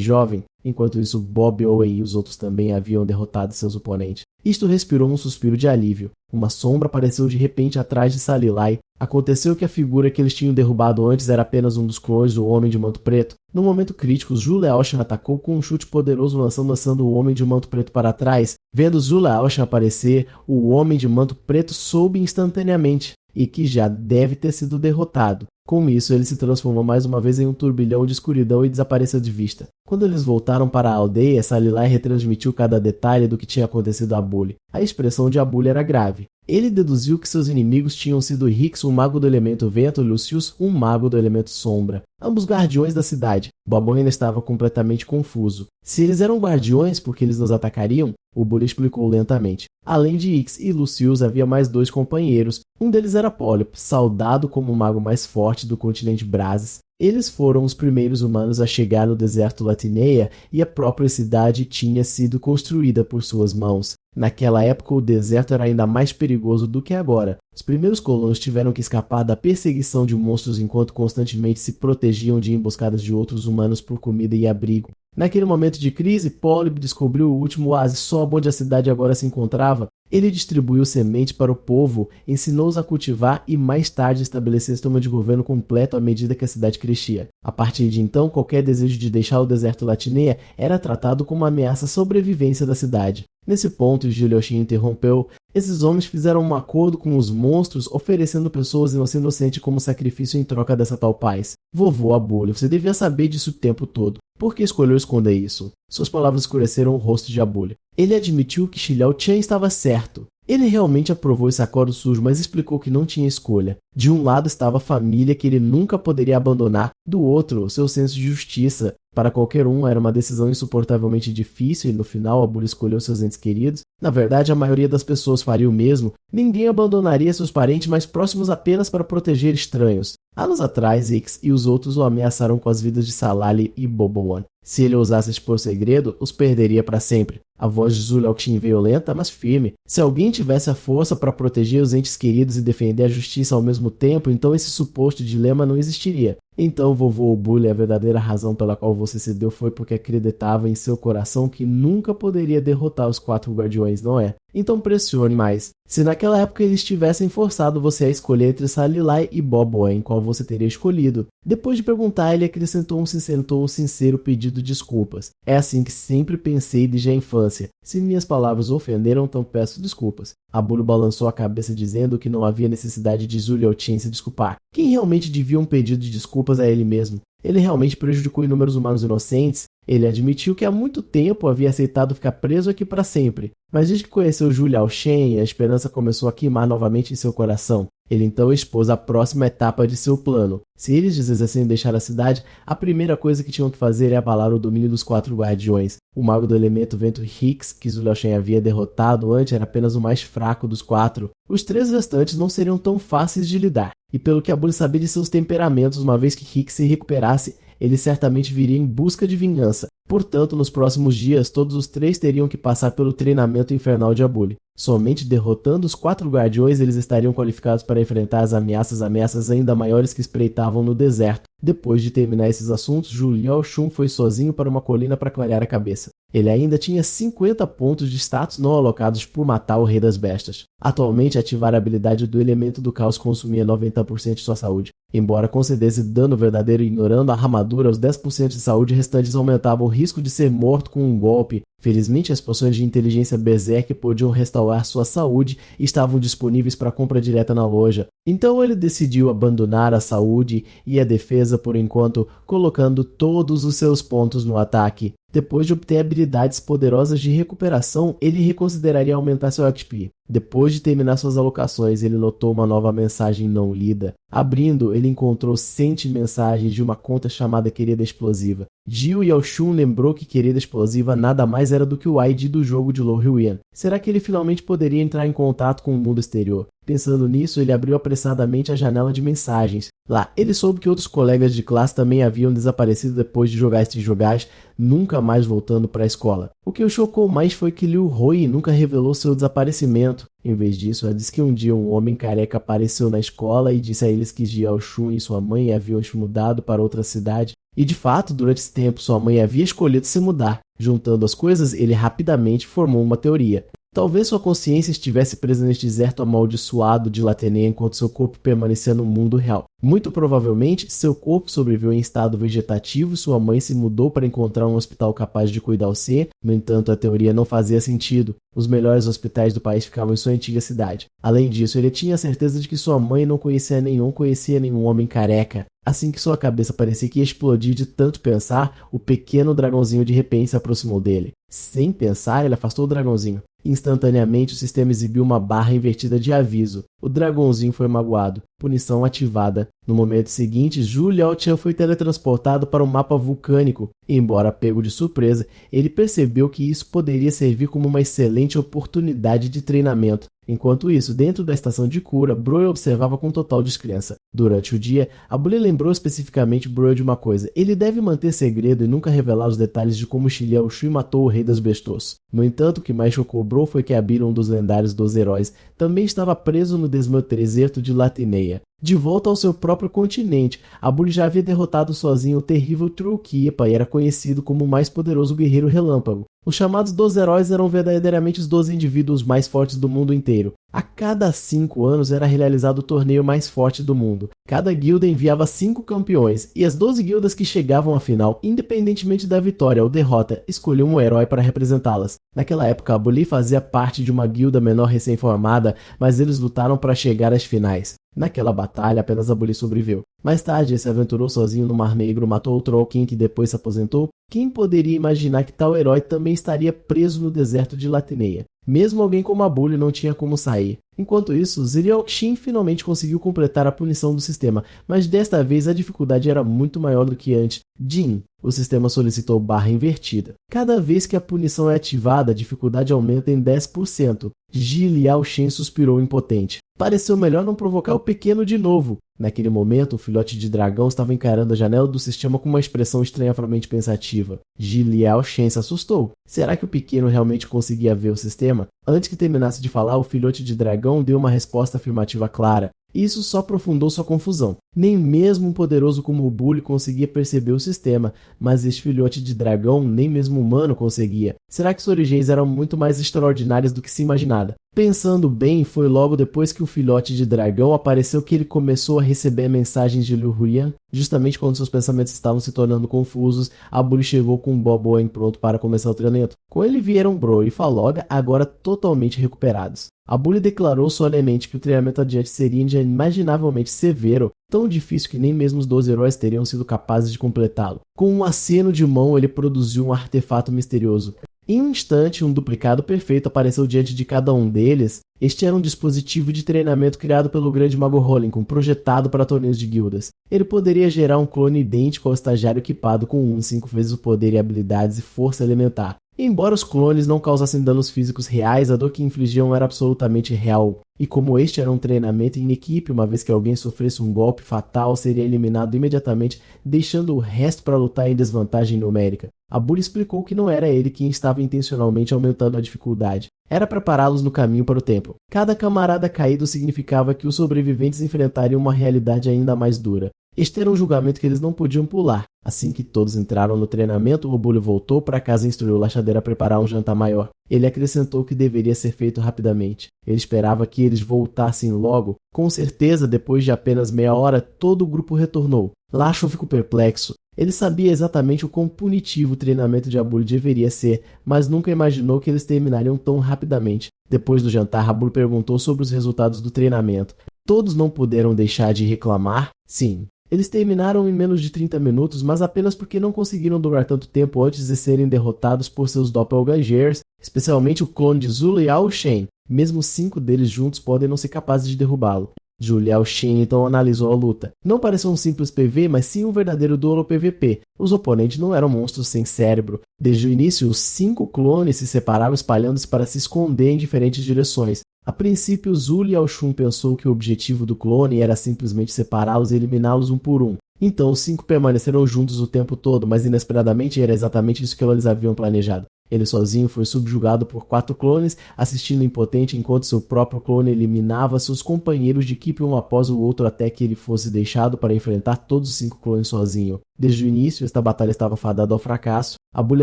[SPEAKER 1] jovem? Enquanto isso, Bob Owen e os outros também haviam derrotado seus oponentes. Isto respirou um suspiro de alívio. Uma sombra apareceu de repente atrás de Salilai. Aconteceu que a figura que eles tinham derrubado antes era apenas um dos clones do Homem de Manto Preto. No momento crítico, Zhu Liaoshen atacou com um chute poderoso lançando o Homem de Manto Preto para trás. Vendo Zula Alshan aparecer, o homem de manto preto soube instantaneamente e que já deve ter sido derrotado. Com isso, ele se transformou mais uma vez em um turbilhão de escuridão e desapareceu de vista. Quando eles voltaram para a aldeia, Salilai retransmitiu cada detalhe do que tinha acontecido a Bully. A expressão de Abully era grave. Ele deduziu que seus inimigos tinham sido Hicks, um mago do elemento vento, e Lucius, um mago do elemento sombra. Ambos guardiões da cidade. Bobo ainda estava completamente confuso. Se eles eram guardiões, por que eles nos atacariam? O Bully explicou lentamente. Além de Hicks e Lucius, havia mais 2 companheiros. Um deles era Polyp, saudado como o mago mais forte do continente Brazes. Eles foram os primeiros humanos a chegar no deserto Latineia e a própria cidade tinha sido construída por suas mãos. Naquela época, o deserto era ainda mais perigoso do que agora. Os primeiros colonos tiveram que escapar da perseguição de monstros enquanto constantemente se protegiam de emboscadas de outros humanos por comida e abrigo. Naquele momento de crise, Polyp descobriu o último oásis só onde a cidade agora se encontrava. Ele distribuiu semente para o povo, ensinou-os a cultivar e mais tarde estabeleceu um sistema de governo completo à medida que a cidade crescia. A partir de então, qualquer desejo de deixar o deserto Latineia era tratado como uma ameaça à sobrevivência da cidade. Nesse ponto, Julio Shin interrompeu. Esses homens fizeram um acordo com os monstros, oferecendo pessoas inocentes como sacrifício em troca dessa tal paz. Vovô Abulho, você devia saber disso o tempo todo. Por que escolheu esconder isso? Suas palavras escureceram o rosto de Abulho. Ele admitiu que Xiao Qian estava certo. Ele realmente aprovou esse acordo sujo, mas explicou que não tinha escolha. De um lado estava a família que ele nunca poderia abandonar, do outro, seu senso de justiça. Para qualquer um, era uma decisão insuportavelmente difícil e no final Abulho escolheu seus entes queridos. Na verdade, a maioria das pessoas faria o mesmo. Ninguém abandonaria seus parentes mais próximos apenas para proteger estranhos. Anos atrás, Hicks e os outros o ameaçaram com as vidas de Salali e Boboan. Se ele ousasse expor segredo, os perderia para sempre. A voz de Zulu Alchin veio lenta, mas firme. Se alguém tivesse a força para proteger os entes queridos e defender a justiça ao mesmo tempo, então esse suposto dilema não existiria. Então, vovô Obulho, a verdadeira razão pela qual você cedeu foi porque acreditava em seu coração que nunca poderia derrotar os 4 guardiões, não é? Então pressione mais. Se naquela época eles tivessem forçado você a escolher entre Salilai e Boboan, qual você teria escolhido? Depois de perguntar, ele acrescentou um sincero pedido de desculpas. É assim que sempre pensei desde a infância. Se minhas palavras ofenderam, então peço desculpas. Abulho balançou a cabeça dizendo que não havia necessidade de Zulu Alchin se desculpar. Quem realmente devia um pedido de desculpas a ele mesmo? Ele realmente prejudicou inúmeros humanos inocentes? Ele admitiu que há muito tempo havia aceitado ficar preso aqui para sempre. Mas desde que conheceu Julio Alchin, a esperança começou a queimar novamente em seu coração. Ele então expôs a próxima etapa de seu plano. Se eles desejassem deixar a cidade, a primeira coisa que tinham que fazer era abalar o domínio dos 4 guardiões. O mago do elemento vento Hicks, que Zulu Alchin havia derrotado antes, era apenas o mais fraco dos 4. Os 3 restantes não seriam tão fáceis de lidar. E pelo que Abulho sabia de seus temperamentos, uma vez que Hicks se recuperasse, ele certamente viria em busca de vingança. Portanto, nos próximos dias, todos os 3 teriam que passar pelo treinamento infernal de Abulho. Somente derrotando os 4 guardiões, eles estariam qualificados para enfrentar as ameaças ainda maiores que espreitavam no deserto. Depois de terminar esses assuntos, Julio Shun foi sozinho para uma colina para clarear a cabeça. Ele ainda tinha 50 pontos de status não alocados por matar o Rei das Bestas. Atualmente, ativar a habilidade do Elemento do Caos consumia 90% de sua saúde. Embora concedesse dano verdadeiro ignorando a armadura, os 10% de saúde restantes aumentavam o risco de ser morto com um golpe. Felizmente, as poções de inteligência Berserk podiam restaurar sua saúde e estavam disponíveis para compra direta na loja. Então ele decidiu abandonar a saúde e a defesa por enquanto, colocando todos os seus pontos no ataque. Depois de obter habilidades poderosas de recuperação, ele reconsideraria aumentar seu XP. Depois de terminar suas alocações, ele notou uma nova mensagem não lida. Abrindo, ele encontrou 100 mensagens de uma conta chamada Querida Explosiva. Jiu Yaoshun lembrou que Querida Explosiva nada mais era do que o ID do jogo de Lorwyn. Será que ele finalmente poderia entrar em contato com o mundo exterior? Pensando nisso, ele abriu apressadamente a janela de mensagens. Lá, ele soube que outros colegas de classe também haviam desaparecido depois de jogar estes jogais, nunca mais voltando para a escola. O que o chocou mais foi que Liu Hui nunca revelou seu desaparecimento. Em vez disso, ela disse que um dia um homem careca apareceu na escola e disse a eles que Jiao Shun e sua mãe haviam se mudado para outra cidade. E de fato, durante esse tempo, sua mãe havia escolhido se mudar. Juntando as coisas, ele rapidamente formou uma teoria. Talvez sua consciência estivesse presa neste deserto amaldiçoado de Latenea enquanto seu corpo permanecia no mundo real. Muito provavelmente, seu corpo sobreviveu em estado vegetativo e sua mãe se mudou para encontrar um hospital capaz de cuidar o ser. No entanto, a teoria não fazia sentido. Os melhores hospitais do país ficavam em sua antiga cidade. Além disso, ele tinha certeza de que sua mãe não conhecia nenhum homem careca. Assim que sua cabeça parecia que ia explodir de tanto pensar, o pequeno dragãozinho de repente se aproximou dele. Sem pensar, ele afastou o dragãozinho. Instantaneamente, o sistema exibiu uma barra invertida de aviso. O dragãozinho foi magoado. Punição ativada. No momento seguinte, Zhu Liaotian foi teletransportado para um mapa vulcânico. Embora pego de surpresa, ele percebeu que isso poderia servir como uma excelente oportunidade de treinamento. Enquanto isso, dentro da estação de cura, Broy observava com total descrença. Durante o dia, a Bully lembrou especificamente Broy de uma coisa. Ele deve manter segredo e nunca revelar os detalhes de como Xi Liaoshui matou o rei dos bestos. No entanto, o que mais chocou Broy foi que Abilon, um dos lendários dos heróis, também estava preso no deserto de Latenea. De volta ao seu próprio continente, a Bully já havia derrotado sozinho o terrível Trukipa e era conhecido como o mais poderoso guerreiro relâmpago. Os chamados 12 heróis eram verdadeiramente os 12 indivíduos mais fortes do mundo inteiro. A cada 5 anos era realizado o torneio mais forte do mundo. Cada guilda enviava 5 campeões, e as 12 guildas que chegavam à final, independentemente da vitória ou derrota, escolhiam um herói para representá-las. Naquela época, a Bully fazia parte de uma guilda menor recém-formada, mas eles lutaram para chegar às finais. Naquela batalha, apenas a Bully sobreviveu. Mais tarde, ele se aventurou sozinho no Mar Negro, matou o Trollkin, que depois se aposentou. Quem poderia imaginar que tal herói também estaria preso no deserto de Latenea? Mesmo alguém como a Bully não tinha como sair. Enquanto isso, Ziliaoxin finalmente conseguiu completar a punição do sistema, mas desta vez a dificuldade era muito maior do que antes. Jin, o sistema solicitou barra invertida. Cada vez que a punição é ativada, a dificuldade aumenta em 10%. Ji Liaoxin suspirou impotente. Pareceu melhor não provocar o pequeno de novo. Naquele momento, o filhote de dragão estava encarando a janela do sistema com uma expressão estranhamente pensativa. Ji Liaoxin se assustou. Será que o pequeno realmente conseguia ver o sistema? Antes que terminasse de falar, o filhote de dragão deu uma resposta afirmativa clara. Isso só aprofundou sua confusão. Nem mesmo um poderoso como o Bully conseguia perceber o sistema, mas este filhote de dragão nem mesmo humano conseguia. Será que suas origens eram muito mais extraordinárias do que se imaginava? Pensando bem, foi logo depois que o filhote de dragão apareceu que ele começou a receber mensagens de Liu Huyan. Justamente quando seus pensamentos estavam se tornando confusos, a Bully chegou com um Boboen pronto para começar o treinamento. Com ele vieram Broy e Faloga, agora totalmente recuperados. A Bully declarou solenemente que o treinamento adiante seria inimaginavelmente severo, tão difícil que nem mesmo os 12 heróis teriam sido capazes de completá-lo. Com um aceno de mão, ele produziu um artefato misterioso. Em um instante, um duplicado perfeito apareceu diante de cada um deles. Este era um dispositivo de treinamento criado pelo grande mago Holincon, projetado para torneios de guildas. Ele poderia gerar um clone idêntico ao estagiário equipado com 5 vezes o poder e habilidades e força elementar. Embora os clones não causassem danos físicos reais, a dor que infligiam era absolutamente real. E como este era um treinamento em equipe, uma vez que alguém sofresse um golpe fatal, seria eliminado imediatamente, deixando o resto para lutar em desvantagem numérica. A Bully explicou que não era ele quem estava intencionalmente aumentando a dificuldade. Era prepará-los no caminho para o templo. Cada camarada caído significava que os sobreviventes enfrentariam uma realidade ainda mais dura. Este era um julgamento que eles não podiam pular. Assim que todos entraram no treinamento, o Bully voltou para casa e instruiu o Lachadeiro a preparar um jantar maior. Ele acrescentou que deveria ser feito rapidamente. Ele esperava que eles voltassem logo. Com certeza, depois de apenas meia hora, todo o grupo retornou. Lacho ficou perplexo. Ele sabia exatamente o quão punitivo o treinamento de Abully deveria ser, mas nunca imaginou que eles terminariam tão rapidamente. Depois do jantar, Abully perguntou sobre os resultados do treinamento. Todos não puderam deixar de reclamar? Sim. Eles terminaram em menos de 30 minutos, mas apenas porque não conseguiram durar tanto tempo antes de serem derrotados por seus doppelgangers, especialmente o clone de Zhu Liaoxin. Mesmo 5 deles juntos podem não ser capazes de derrubá-lo. Zhu Liaoxin então analisou a luta. Não pareceu um simples PV, mas sim um verdadeiro duelo PVP. Os oponentes não eram monstros sem cérebro. Desde o início, os 5 clones se separavam espalhando-se para se esconder em diferentes direções. A princípio, Zhu Liaoxin pensou que o objetivo do clone era simplesmente separá-los e eliminá-los um por um. Então, os 5 permaneceram juntos o tempo todo, mas inesperadamente era exatamente isso que eles haviam planejado. Ele sozinho foi subjugado por 4 clones, assistindo impotente enquanto seu próprio clone eliminava seus companheiros de equipe um após o outro até que ele fosse deixado para enfrentar todos os 5 clones sozinho. Desde o início, esta batalha estava fadada ao fracasso. A Bully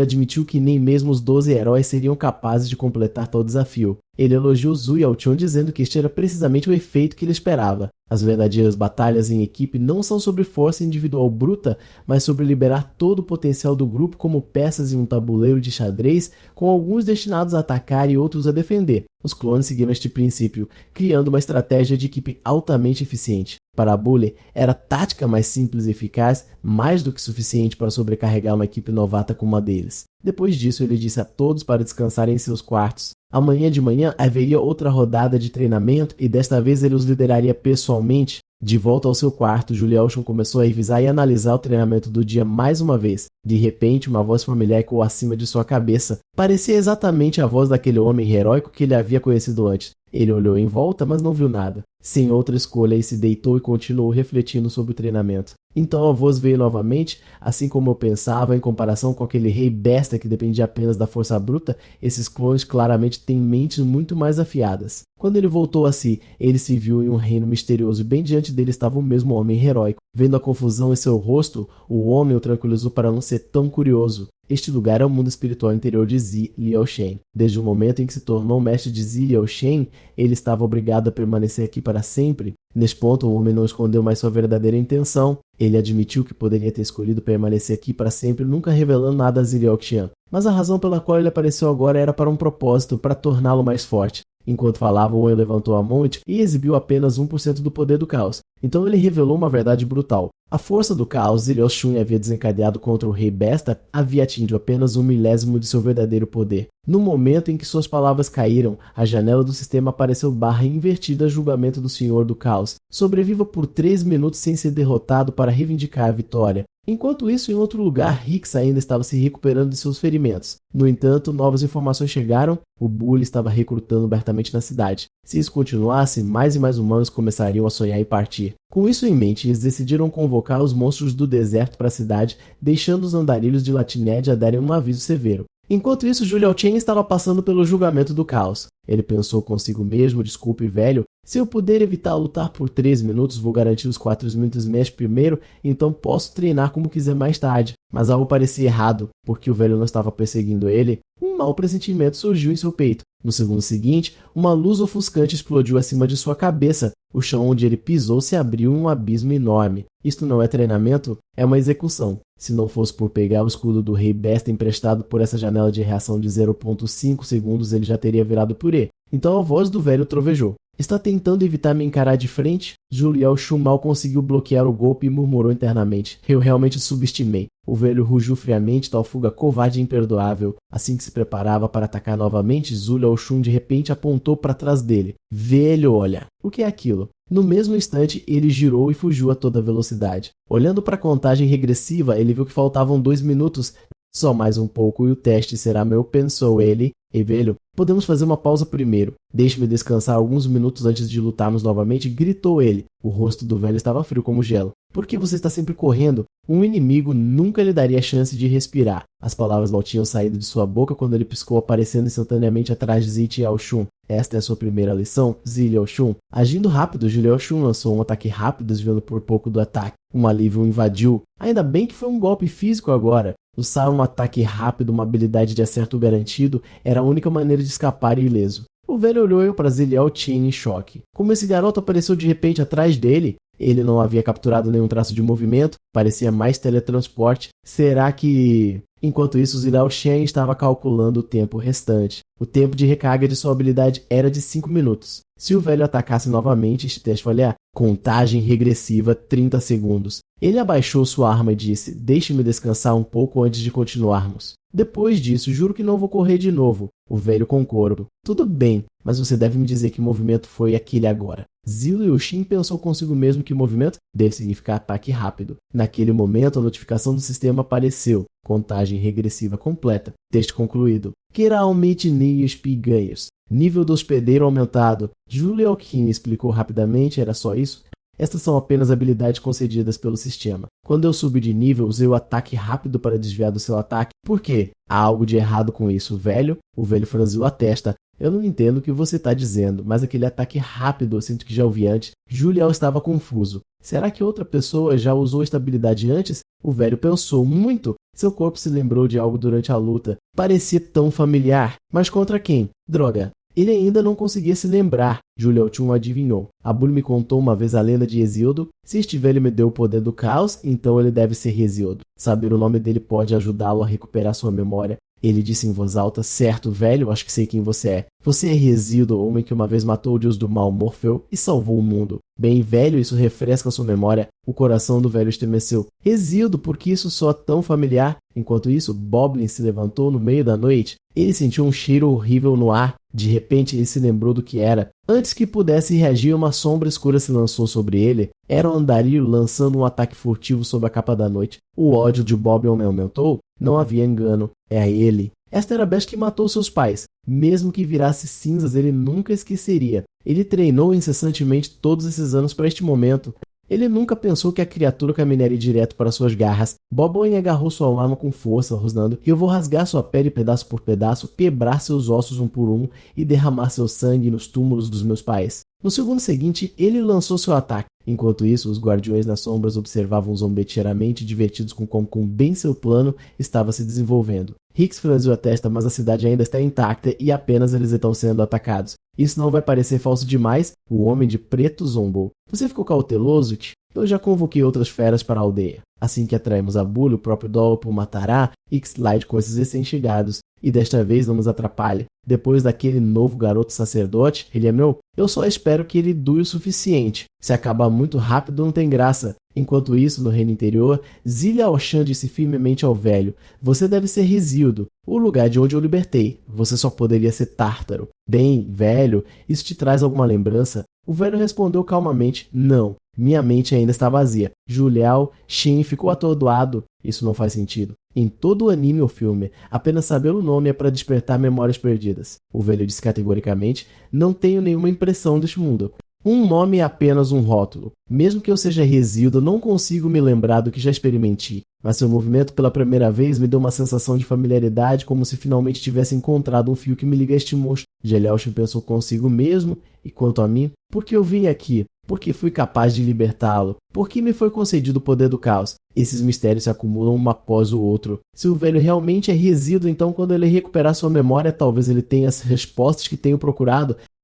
[SPEAKER 1] admitiu que nem mesmo os 12 heróis seriam capazes de completar tal desafio. Ele elogiou Zhu Yaochun dizendo que este era precisamente o efeito que ele esperava. As verdadeiras batalhas em equipe não são sobre força individual bruta, mas sobre liberar todo o potencial do grupo como peças em um tabuleiro de xadrez, com alguns destinados a atacar e outros a defender. Os clones seguiram este princípio, criando uma estratégia de equipe altamente eficiente. Para a Bully, era tática mais simples e eficaz, mais do que suficiente para sobrecarregar uma equipe novata como a deles. Depois disso, ele disse a todos para descansarem em seus quartos. Amanhã de manhã haveria outra rodada de treinamento e desta vez ele os lideraria pessoalmente. De volta ao seu quarto, Zhu Liaochun começou a revisar e analisar o treinamento do dia mais uma vez. De repente, uma voz familiar ecoou acima de sua cabeça. Parecia exatamente a voz daquele homem heróico que ele havia conhecido antes. Ele olhou em volta, mas não viu nada. Sem outra escolha, ele se deitou e continuou refletindo sobre o treinamento. Então a voz veio novamente, assim como eu pensava, em comparação com aquele rei besta que dependia apenas da força bruta, esses clones claramente têm mentes muito mais afiadas. Quando ele voltou a si, ele se viu em um reino misterioso e bem diante dele estava o mesmo homem heróico. Vendo a confusão em seu rosto, o homem o tranquilizou para não ser tão curioso. Este lugar é o mundo espiritual interior de Zi Liaoshen. Desde o momento em que se tornou mestre de Zi Liaoshen, ele estava obrigado a permanecer aqui para sempre. Neste ponto, o homem não escondeu mais sua verdadeira intenção. Ele admitiu que poderia ter escolhido permanecer aqui para sempre, nunca revelando nada a Zi Liaoshen. Mas a razão pela qual ele apareceu agora era para um propósito, para torná-lo mais forte. Enquanto falava, o homem levantou a mão e exibiu apenas 1% do poder do caos. Então ele revelou uma verdade brutal. A força do caos Zi Liaoshen havia desencadeado contra o rei besta havia atingido apenas 1/1000 de seu verdadeiro poder. No momento em que suas palavras caíram, a janela do sistema apareceu barra invertida a julgamento do Senhor do Caos. Sobreviva por 3 minutos sem ser derrotado para reivindicar a vitória. Enquanto isso, em outro lugar, Hicks ainda estava se recuperando de seus ferimentos. No entanto, novas informações chegaram. O Bully estava recrutando abertamente na cidade. Se isso continuasse, mais e mais humanos começariam a sonhar em partir. Com isso em mente, eles decidiram convocar os monstros do deserto para a cidade, deixando os andarilhos de Latinédia darem um aviso severo. Enquanto isso, Zhu Liaochen estava passando pelo julgamento do caos. Ele pensou consigo mesmo: desculpe, velho, se eu puder evitar lutar por 3 minutos, vou garantir os 4 minutos Smash primeiro, então posso treinar como quiser mais tarde. Mas algo parecia errado, porque o velho não estava perseguindo ele. Um mau pressentimento surgiu em seu peito. No segundo seguinte, uma luz ofuscante explodiu acima de sua cabeça. O chão onde ele pisou se abriu em um abismo enorme. Isto não é treinamento, é uma execução. Se não fosse por pegar o escudo do rei besta emprestado por essa janela de reação de 0,5 segundos, ele já teria virado purê. Então a voz do velho trovejou. Está tentando evitar me encarar de frente? Zhu Liaochun mal conseguiu bloquear o golpe e murmurou internamente. Eu realmente subestimei. O velho rugiu friamente, tal fuga covarde e imperdoável. Assim que se preparava para atacar novamente, Zhu Liaochun de repente apontou para trás dele. Velho, olha. O que é aquilo? No mesmo instante, ele girou e fugiu a toda velocidade. Olhando para a contagem regressiva, ele viu que faltavam 2 minutos. Só mais um pouco e o teste será meu, pensou ele. Ei, velho, podemos fazer uma pausa primeiro. Deixe-me descansar alguns minutos antes de lutarmos novamente, gritou ele. O rosto do velho estava frio como gelo. Por que você está sempre correndo? Um inimigo nunca lhe daria chance de respirar. As palavras mal tinham saído de sua boca quando ele piscou, aparecendo instantaneamente atrás de Zi Liaochun. Esta é a sua primeira lição, Zi Liaochun. Agindo rápido, Zhu Liaochun lançou um ataque rápido, desviando por pouco do ataque. Um alívio o invadiu. Ainda bem que foi um golpe físico agora. Usar um ataque rápido, uma habilidade de acerto garantido, era a única maneira de escapar ileso. O velho olhou para Zi Liaochen em choque. Como esse garoto apareceu de repente atrás dele? Ele não havia capturado nenhum traço de movimento, parecia mais teletransporte. Será que... Enquanto isso, Zi Liaochen estava calculando o tempo restante. O tempo de recarga de sua habilidade era de 5 minutos. Se o velho atacasse novamente, este teste falhar. Contagem regressiva, 30 segundos. Ele abaixou sua arma e disse: deixe-me descansar um pouco antes de continuarmos. Depois disso, juro que não vou correr de novo. O velho concordou. Tudo bem, mas você deve me dizer que movimento foi aquele agora. Zi Liaochen pensou consigo mesmo que movimento deve significar ataque rápido. Naquele momento, a notificação do sistema apareceu. Contagem regressiva completa. Teste concluído. Geralmente NISP ganhos. Nível do hospedeiro aumentado. Zhu Liaochen explicou rapidamente, era só isso? Estas são apenas habilidades concedidas pelo sistema. Quando eu subi de nível, usei o ataque rápido para desviar do seu ataque. Por quê? Há algo de errado com isso, velho? O velho franziu a testa. Eu não entendo o que você está dizendo, mas aquele ataque rápido eu sinto que já ouvi antes. Zhu Liao estava confuso. Será que outra pessoa já usou estabilidade antes? O velho pensou muito. Seu corpo se lembrou de algo durante a luta. Parecia tão familiar. Mas contra quem? Droga. Ele ainda não conseguia se lembrar. Julia Ochum adivinhou. Abul me contou uma vez a lenda de Hesíodo. Se este velho me deu o poder do caos, então ele deve ser Hesíodo. Saber o nome dele pode ajudá-lo a recuperar sua memória. Ele disse em voz alta: certo, velho, acho que sei quem você é. Você é Hesíodo, o homem que uma vez matou o deus do mal, Morfeu, e salvou o mundo. Bem, velho, isso refresca sua memória. O coração do velho estremeceu. Hesíodo, por que isso soa tão familiar? Enquanto isso, Boblin se levantou no meio da noite. Ele sentiu um cheiro horrível no ar. De repente, ele se lembrou do que era. Antes que pudesse reagir, uma sombra escura se lançou sobre ele. Era um andarilho lançando um ataque furtivo sob a capa da noite. O ódio de Boblin aumentou. Não havia engano. É ele. Esta era a Beth que matou seus pais. Mesmo que virasse cinzas, ele nunca esqueceria. Ele treinou incessantemente todos esses anos para este momento. Ele nunca pensou que a criatura caminharia direto para suas garras. Boblin agarrou sua arma com força, rosnando: eu vou rasgar sua pele pedaço por pedaço, quebrar seus ossos um por um e derramar seu sangue nos túmulos dos meus pais. No segundo seguinte, ele lançou seu ataque. Enquanto isso, os guardiões nas sombras observavam zombeteiramente, divertidos com como bem seu plano estava se desenvolvendo. Hicks franziu a testa, mas a cidade ainda está intacta e apenas eles estão sendo atacados. Isso não vai parecer falso demais? O homem de preto zombou. Você ficou cauteloso, T? Eu já convoquei outras feras para a aldeia. Assim que atraímos a Bully, o próprio Dolpo o matará, Ixlide com esses recém-chegados. E desta vez não nos atrapalhe. Depois daquele novo garoto sacerdote, ele é meu, eu só espero que ele dure o suficiente. Se acabar muito rápido, não tem graça. Enquanto isso, no reino interior, Zilia Oshan disse firmemente ao velho: você deve ser Hesíodo, o lugar de onde eu libertei. Você só poderia ser Tártaro. Bem, velho, isso te traz alguma lembrança? O velho respondeu calmamente: não. Minha mente ainda está vazia. Julial Shin ficou atordoado. Isso não faz sentido. Em todo o anime ou filme, apenas saber o nome é para despertar memórias perdidas. O velho disse categoricamente: não tenho nenhuma impressão deste mundo. Um nome é apenas um rótulo. Mesmo que eu seja Hesíodo, não consigo me lembrar do que já experimentei. Mas seu movimento pela primeira vez me deu uma sensação de familiaridade, como se finalmente tivesse encontrado um fio que me liga a este monstro. Gelielchen pensou consigo mesmo, e quanto a mim, por que eu vim aqui? Porque fui capaz de libertá-lo. Por que me foi concedido o poder do caos? Esses mistérios se acumulam um após o outro. Se o velho realmente é Hesíodo, então quando ele recuperar sua memória, talvez ele tenha as respostas que tenho procurado.